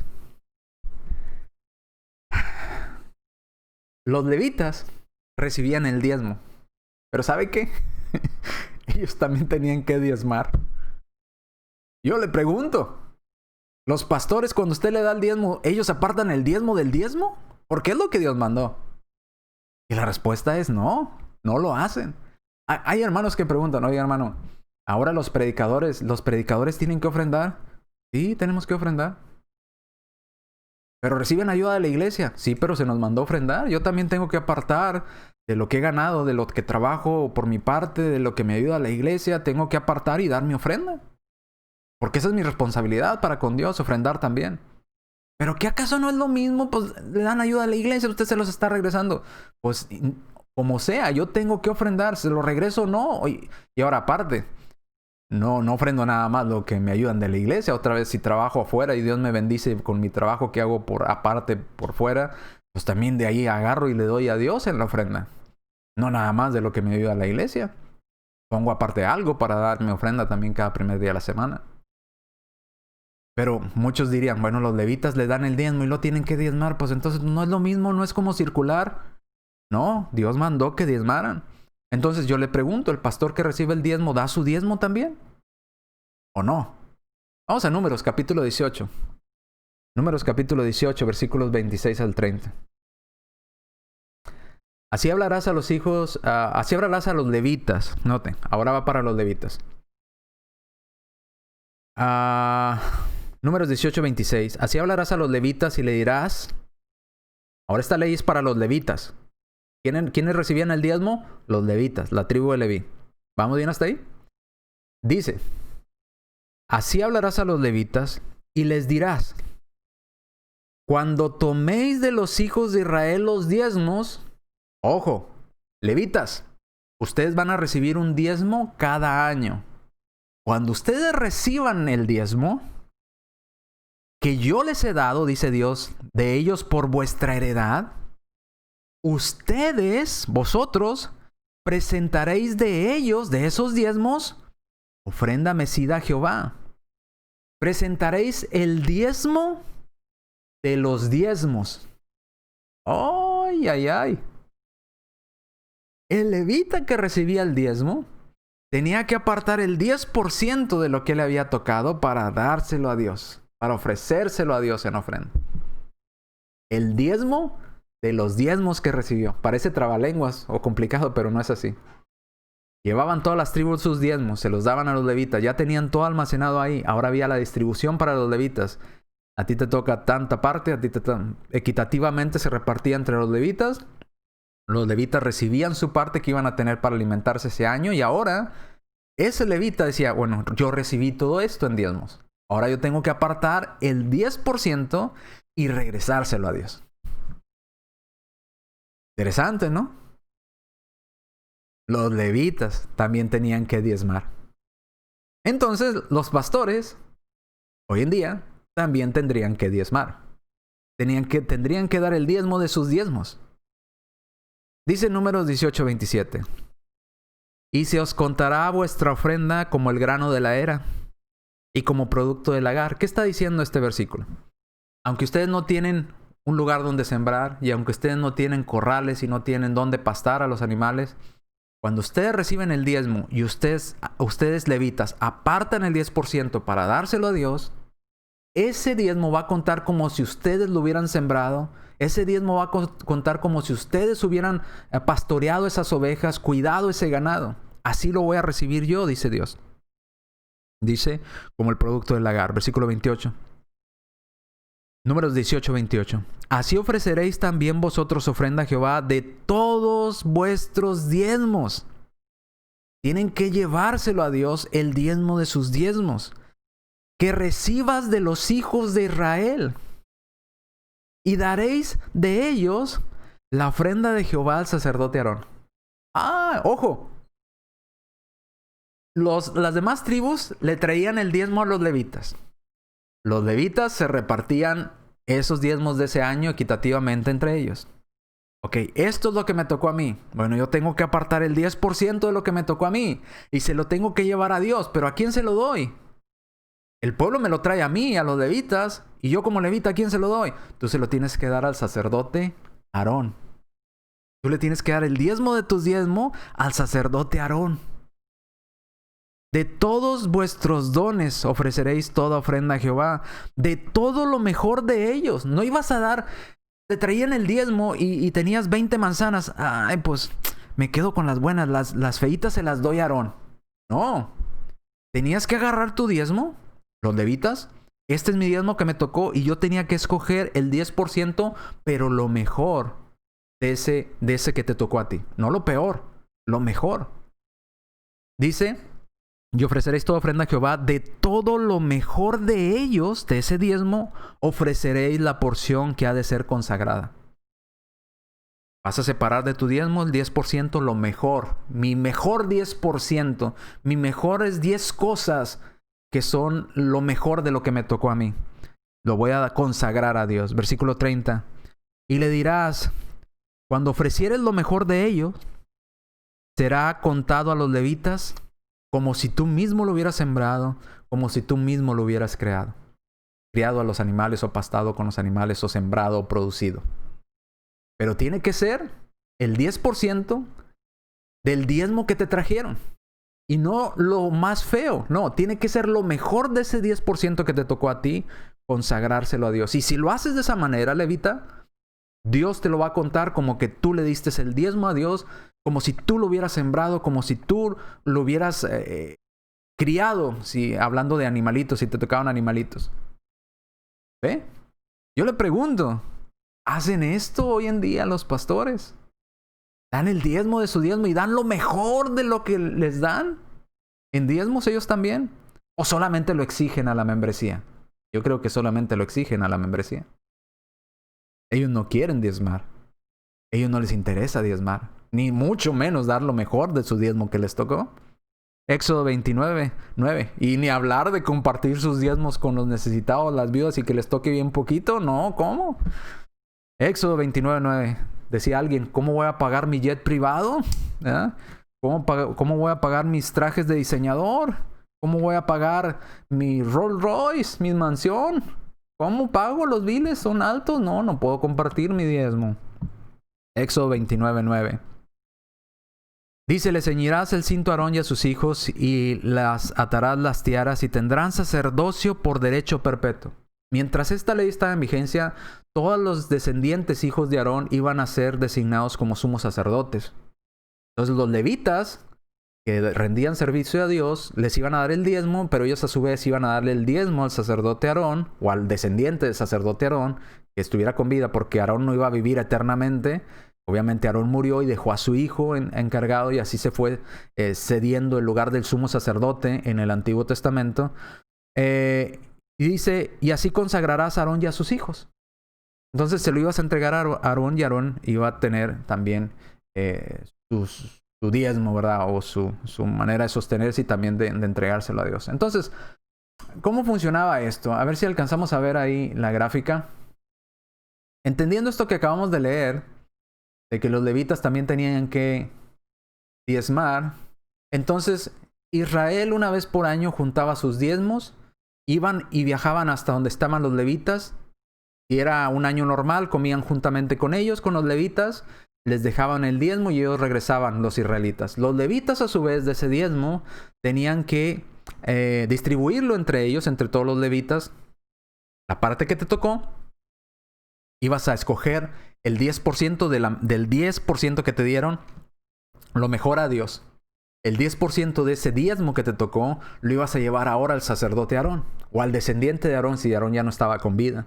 Los levitas recibían el diezmo. Pero ¿sabe qué? Ellos también tenían que diezmar. Yo le pregunto, ¿los pastores cuando usted le da el diezmo, ellos apartan el diezmo del diezmo? Porque es lo que Dios mandó. Y la respuesta es no lo hacen. Hay hermanos que preguntan, oye hermano, ahora los predicadores tienen que ofrendar. Sí, tenemos que ofrendar. ¿Pero reciben ayuda de la iglesia? Sí, pero se nos mandó ofrendar. Yo también tengo que apartar de lo que he ganado, de lo que trabajo por mi parte, de lo que me ayuda la iglesia. Tengo que apartar y dar mi ofrenda. Porque esa es mi responsabilidad para con Dios, ofrendar también. ¿Pero qué acaso no es lo mismo? Pues le dan ayuda a la iglesia, usted se los está regresando. Pues como sea, yo tengo que ofrendar, se lo regreso o no. Y ahora aparte, no ofrendo nada más lo que me ayudan de la iglesia. Otra vez, si trabajo afuera y Dios me bendice con mi trabajo que hago aparte por fuera, pues también de ahí agarro y le doy a Dios en la ofrenda. No nada más de lo que me ayuda la iglesia. Pongo aparte algo para dar mi ofrenda también cada primer día de la semana. Pero muchos dirían, bueno, los levitas le dan el diezmo y lo tienen que diezmar. Pues entonces no es lo mismo, no es como circular. No, Dios mandó que diezmaran. Entonces yo le pregunto, ¿el pastor que recibe el diezmo da su diezmo también? ¿O no? Vamos a Números capítulo 18. Números capítulo 18, versículos 26 al 30. Así hablarás a los hijos, así hablarás a los levitas. Noten, ahora va para los levitas. Números 18, 26. Así hablarás a los levitas y le dirás. Ahora esta ley es para los levitas. ¿Quiénes recibían el diezmo? Los levitas, la tribu de Leví. ¿Vamos bien hasta ahí? Dice, así hablarás a los levitas y les dirás, cuando toméis de los hijos de Israel los diezmos, ojo, levitas, ustedes van a recibir un diezmo cada año. Cuando ustedes reciban el diezmo que yo les he dado, dice Dios, de ellos por vuestra heredad, ustedes, vosotros, presentaréis de ellos, de esos diezmos, ofrenda mecida a Jehová. Presentaréis el diezmo de los diezmos. ¡Ay, ay, ay! El levita que recibía el diezmo tenía que apartar el 10% de lo que le había tocado para dárselo a Dios, para ofrecérselo a Dios en ofrenda. El diezmo de los diezmos que recibió. Parece trabalenguas o complicado, pero no es así. Llevaban todas las tribus sus diezmos, se los daban a los levitas, ya tenían todo almacenado ahí. Ahora había la distribución para los levitas. A ti te toca tanta parte, equitativamente se repartía entre los levitas. Los levitas recibían su parte que iban a tener para alimentarse ese año y ahora ese levita decía, bueno, yo recibí todo esto en diezmos. Ahora yo tengo que apartar el 10% y regresárselo a Dios. Interesante, ¿no? Los levitas también tenían que diezmar. Entonces, los pastores, hoy en día, también tendrían que diezmar. Tendrían que dar el diezmo de sus diezmos. Dice Números 18:27. Y se os contará vuestra ofrenda como el grano de la era y como producto del lagar. ¿Qué está diciendo este versículo? Aunque ustedes no tienen un lugar donde sembrar y aunque ustedes no tienen corrales y no tienen donde pastar a los animales, cuando ustedes reciben el diezmo y ustedes levitas apartan el 10% para dárselo a Dios, ese diezmo va a contar como si ustedes lo hubieran sembrado. Ese diezmo va a contar como si ustedes hubieran pastoreado esas ovejas, cuidado ese ganado. Así lo voy a recibir yo, dice Dios. Dice, como el producto del lagar. Versículo 28. Números 18:28. Así ofreceréis también vosotros ofrenda a Jehová de todos vuestros diezmos. Tienen que llevárselo a Dios el diezmo de sus diezmos. Que recibas de los hijos de Israel. Y daréis de ellos la ofrenda de Jehová al sacerdote Aarón. Ojo. Las demás tribus le traían el diezmo a los levitas. Los levitas se repartían esos diezmos de ese año equitativamente entre ellos. Ok, esto es lo que me tocó a mí. Bueno, yo tengo que apartar el 10% de lo que me tocó a mí. Y se lo tengo que llevar a Dios. ¿Pero a quién se lo doy? El pueblo me lo trae a mí, a los levitas. Y yo como levita, ¿a quién se lo doy? Tú se lo tienes que dar al sacerdote Aarón. Tú le tienes que dar el diezmo de tus diezmos al sacerdote Aarón. De todos vuestros dones ofreceréis toda ofrenda a Jehová. De todo lo mejor de ellos. No ibas a dar... Te traían el diezmo y tenías 20 manzanas. Ay, pues me quedo con las buenas. Las feitas se las doy a Aarón. No. Tenías que agarrar tu diezmo. Los levitas. Este es mi diezmo que me tocó. Y yo tenía que escoger el 10%. Pero lo mejor de ese que te tocó a ti. No lo peor. Lo mejor. Dice... Y ofreceréis toda ofrenda a Jehová. De todo lo mejor de ellos, de ese diezmo, ofreceréis la porción que ha de ser consagrada. Vas a separar de tu diezmo el 10%, lo mejor. Mi mejor 10%. Mi mejores 10 cosas que son lo mejor de lo que me tocó a mí. Lo voy a consagrar a Dios. Versículo 30. Y le dirás, cuando ofrecieres lo mejor de ellos, será contado a los levitas como si tú mismo lo hubieras sembrado, como si tú mismo lo hubieras creado. Criado a los animales o pastado con los animales o sembrado o producido. Pero tiene que ser el 10% del diezmo que te trajeron. Y no lo más feo. No, tiene que ser lo mejor de ese 10% que te tocó a ti, consagrárselo a Dios. Y si lo haces de esa manera, levita, Dios te lo va a contar como que tú le diste el diezmo a Dios, como si tú lo hubieras sembrado, como si tú lo hubieras criado, hablando de animalitos, si te tocaban animalitos. ¿Ve? Yo le pregunto, ¿hacen esto hoy en día los pastores? ¿Dan el diezmo de su diezmo y dan lo mejor de lo que les dan? ¿En diezmos ellos también? ¿O solamente lo exigen a la membresía? Yo creo que solamente lo exigen a la membresía. Ellos no quieren diezmar. Ellos no les interesa diezmar. Ni mucho menos dar lo mejor de su diezmo que les tocó. Éxodo 29:9. Y ni hablar de compartir sus diezmos con los necesitados, las viudas y que les toque bien poquito. No, ¿cómo? Éxodo 29:9. Decía alguien, ¿cómo voy a pagar mi jet privado? ¿Eh? ¿Cómo voy a pagar mis trajes de diseñador? ¿Cómo voy a pagar mi Rolls Royce, mi mansión? ¿Cómo pago? Los biles son altos. No puedo compartir mi diezmo. Éxodo 29:9. Dice, le ceñirás el cinto a Aarón y a sus hijos y las atarás las tiaras y tendrán sacerdocio por derecho perpetuo. Mientras esta ley estaba en vigencia, todos los descendientes hijos de Aarón iban a ser designados como sumos sacerdotes. Entonces los levitas que rendían servicio a Dios les iban a dar el diezmo, pero ellos a su vez iban a darle el diezmo al sacerdote Aarón o al descendiente del sacerdote Aarón que estuviera con vida, porque Aarón no iba a vivir eternamente. Obviamente Aarón murió y dejó a su hijo encargado, y así se fue cediendo el lugar del sumo sacerdote en el Antiguo Testamento. Y dice, y así consagrarás a Aarón y a sus hijos. Entonces se lo ibas a entregar a Aarón, y Aarón iba a tener también su diezmo, ¿verdad? O su manera de sostenerse y también de entregárselo a Dios. Entonces, ¿cómo funcionaba esto? A ver si alcanzamos a ver ahí la gráfica. Entendiendo esto que acabamos de leer, de que los levitas también tenían que diezmar, entonces Israel una vez por año juntaba sus diezmos, iban y viajaban hasta donde estaban los levitas. Si era un año normal, comían juntamente con ellos, con los levitas, les dejaban el diezmo y ellos regresaban, los israelitas. Los levitas, a su vez, de ese diezmo, tenían que distribuirlo entre ellos, entre todos los levitas. La parte que te tocó, ibas a escoger el 10% del 10% que te dieron, lo mejor a Dios. El 10% de ese diezmo que te tocó, lo ibas a llevar ahora al sacerdote Aarón, o al descendiente de Aarón, si Aarón ya no estaba con vida.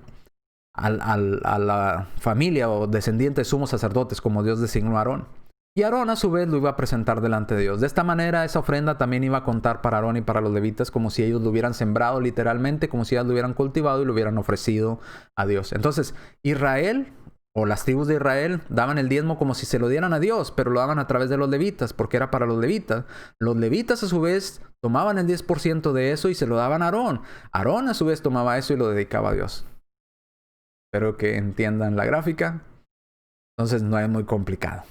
A la familia o descendiente de sumos sacerdotes, como Dios designó a Aarón. Y Aarón a su vez lo iba a presentar delante de Dios. De esta manera esa ofrenda también iba a contar para Aarón y para los levitas como si ellos lo hubieran sembrado literalmente, como si ellos lo hubieran cultivado y lo hubieran ofrecido a Dios. Entonces Israel, o las tribus de Israel, daban el diezmo como si se lo dieran a Dios, pero lo daban a través de los levitas, porque era para los levitas. Los levitas a su vez tomaban el 10% de eso y se lo daban a Aarón. Aarón a su vez tomaba eso y lo dedicaba a Dios. Espero que entiendan la gráfica. Entonces no es muy complicado.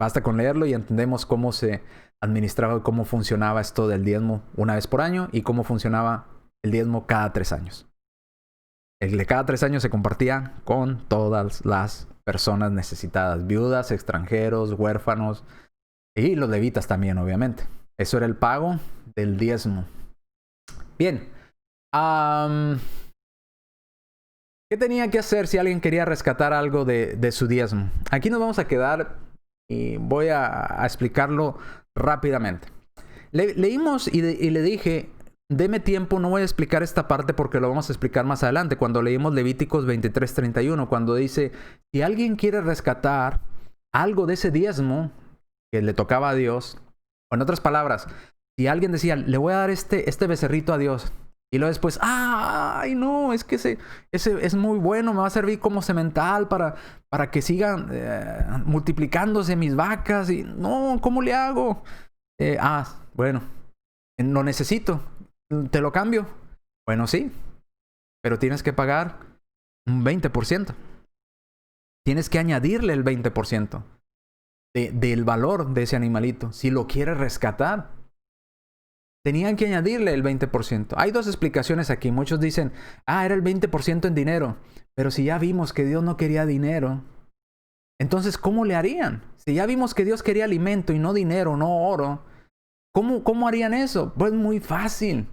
Basta con leerlo y entendemos cómo se administraba y cómo funcionaba esto del diezmo una vez por año y cómo funcionaba el diezmo cada 3 años. El de cada 3 años se compartía con todas las personas necesitadas, viudas, extranjeros, huérfanos y los levitas también, obviamente. Eso era el pago del diezmo. Bien. ¿Qué tenía que hacer si alguien quería rescatar algo de su diezmo? Aquí nos vamos a quedar y voy a explicarlo rápidamente. Leímos y le dije, deme tiempo, no voy a explicar esta parte porque lo vamos a explicar más adelante, cuando leímos Levíticos 23:31, cuando dice, si alguien quiere rescatar algo de ese diezmo que le tocaba a Dios, o en otras palabras, si alguien decía, le voy a dar este becerrito a Dios, y luego después, ay no, es que ese es muy bueno, me va a servir como semental para que sigan multiplicándose mis vacas. Y no, ¿cómo le hago? Bueno, lo necesito, te lo cambio. Bueno, sí, pero tienes que pagar un 20%. Tienes que añadirle el 20% del valor de ese animalito, si lo quieres rescatar. Tenían que añadirle el 20%. Hay 2 explicaciones aquí. Muchos dicen, era el 20% en dinero. Pero si ya vimos que Dios no quería dinero, entonces, ¿cómo le harían? Si ya vimos que Dios quería alimento y no dinero, no oro, ¿cómo harían eso? Pues muy fácil.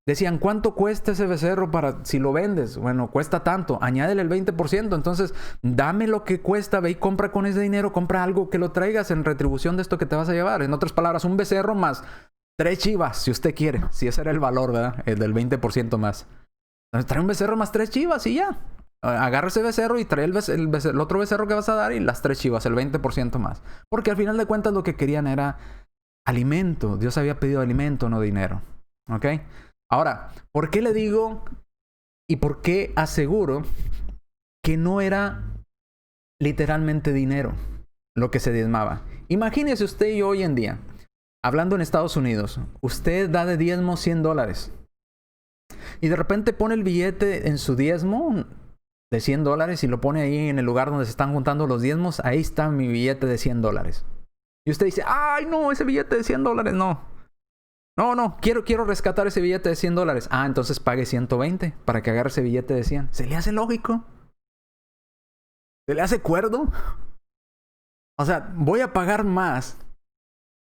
Decían, ¿cuánto cuesta ese becerro si lo vendes? Bueno, cuesta tanto. Añádele el 20%. Entonces, dame lo que cuesta. Ve y compra con ese dinero. Compra algo que lo traigas en retribución de esto que te vas a llevar. En otras palabras, un becerro más 3 chivas, si usted quiere. Si ese era el valor, ¿verdad? El del 20% más. Entonces, trae un becerro más 3 chivas y ya. Agarra ese becerro y trae el otro becerro que vas a dar y las 3 chivas, el 20% más. Porque al final de cuentas lo que querían era alimento. Dios había pedido alimento, no dinero. ¿Ok? Ahora, ¿por qué le digo y por qué aseguro que no era literalmente dinero lo que se diezmaba? Imagínese usted y yo hoy en día, hablando en Estados Unidos, usted da de diezmo $100 y de repente pone el billete en su diezmo de $100 y lo pone ahí en el lugar donde se están juntando los diezmos. Ahí está mi billete de $100. Y usted dice, ¡ay no! Ese billete de $100 no. No, quiero rescatar ese billete de $100. Entonces pague 120 para que agarre ese billete de 100. ¿Se le hace lógico? ¿Se le hace cuerdo? O sea, voy a pagar más.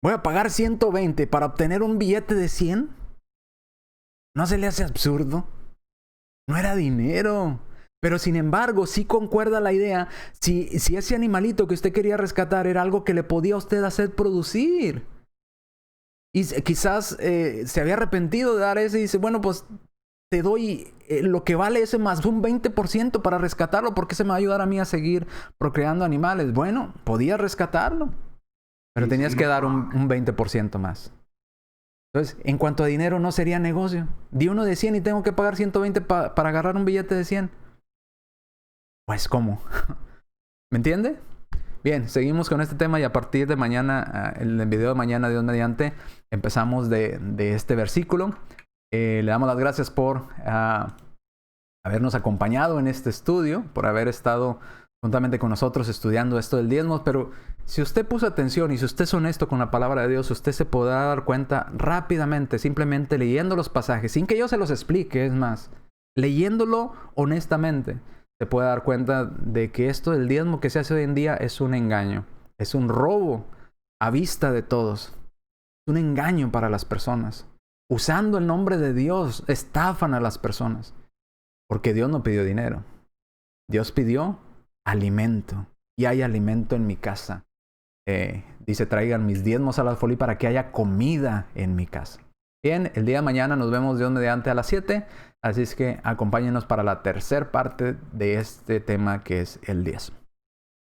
Voy a pagar 120 para obtener un billete de 100. ¿No se le hace absurdo? No era dinero. Pero sin embargo, sí concuerda la idea. Si ese animalito que usted quería rescatar era algo que le podía a usted hacer producir. Y quizás se había arrepentido de dar ese y dice, bueno, pues te doy lo que vale ese más un 20% para rescatarlo, porque se me va a ayudar a mí a seguir procreando animales. Bueno, podías rescatarlo, pero tenías que dar un 20% más. Entonces, en cuanto a dinero, no sería negocio. Di uno de 100 y tengo que pagar 120 para agarrar un billete de 100. Pues, ¿cómo? ¿Me entiende? Bien, seguimos con este tema y a partir de mañana, en el video de mañana, Dios mediante, empezamos de este versículo. Le damos las gracias por habernos acompañado en este estudio, por haber estado juntamente con nosotros estudiando esto del diezmo. Pero si usted puso atención y si usted es honesto con la palabra de Dios, usted se podrá dar cuenta rápidamente, simplemente leyendo los pasajes, sin que yo se los explique, es más, leyéndolo honestamente, se puede dar cuenta de que esto del diezmo que se hace hoy en día es un engaño, es un robo a vista de todos, es un engaño para las personas. Usando el nombre de Dios, estafan a las personas, porque Dios no pidió dinero, Dios pidió alimento, y hay alimento en mi casa. Dice, traigan mis diezmos al alfolí para que haya comida en mi casa. Bien, el día de mañana nos vemos Dios mediante a las 7. Así es que acompáñenos para la tercera parte de este tema que es el diezmo.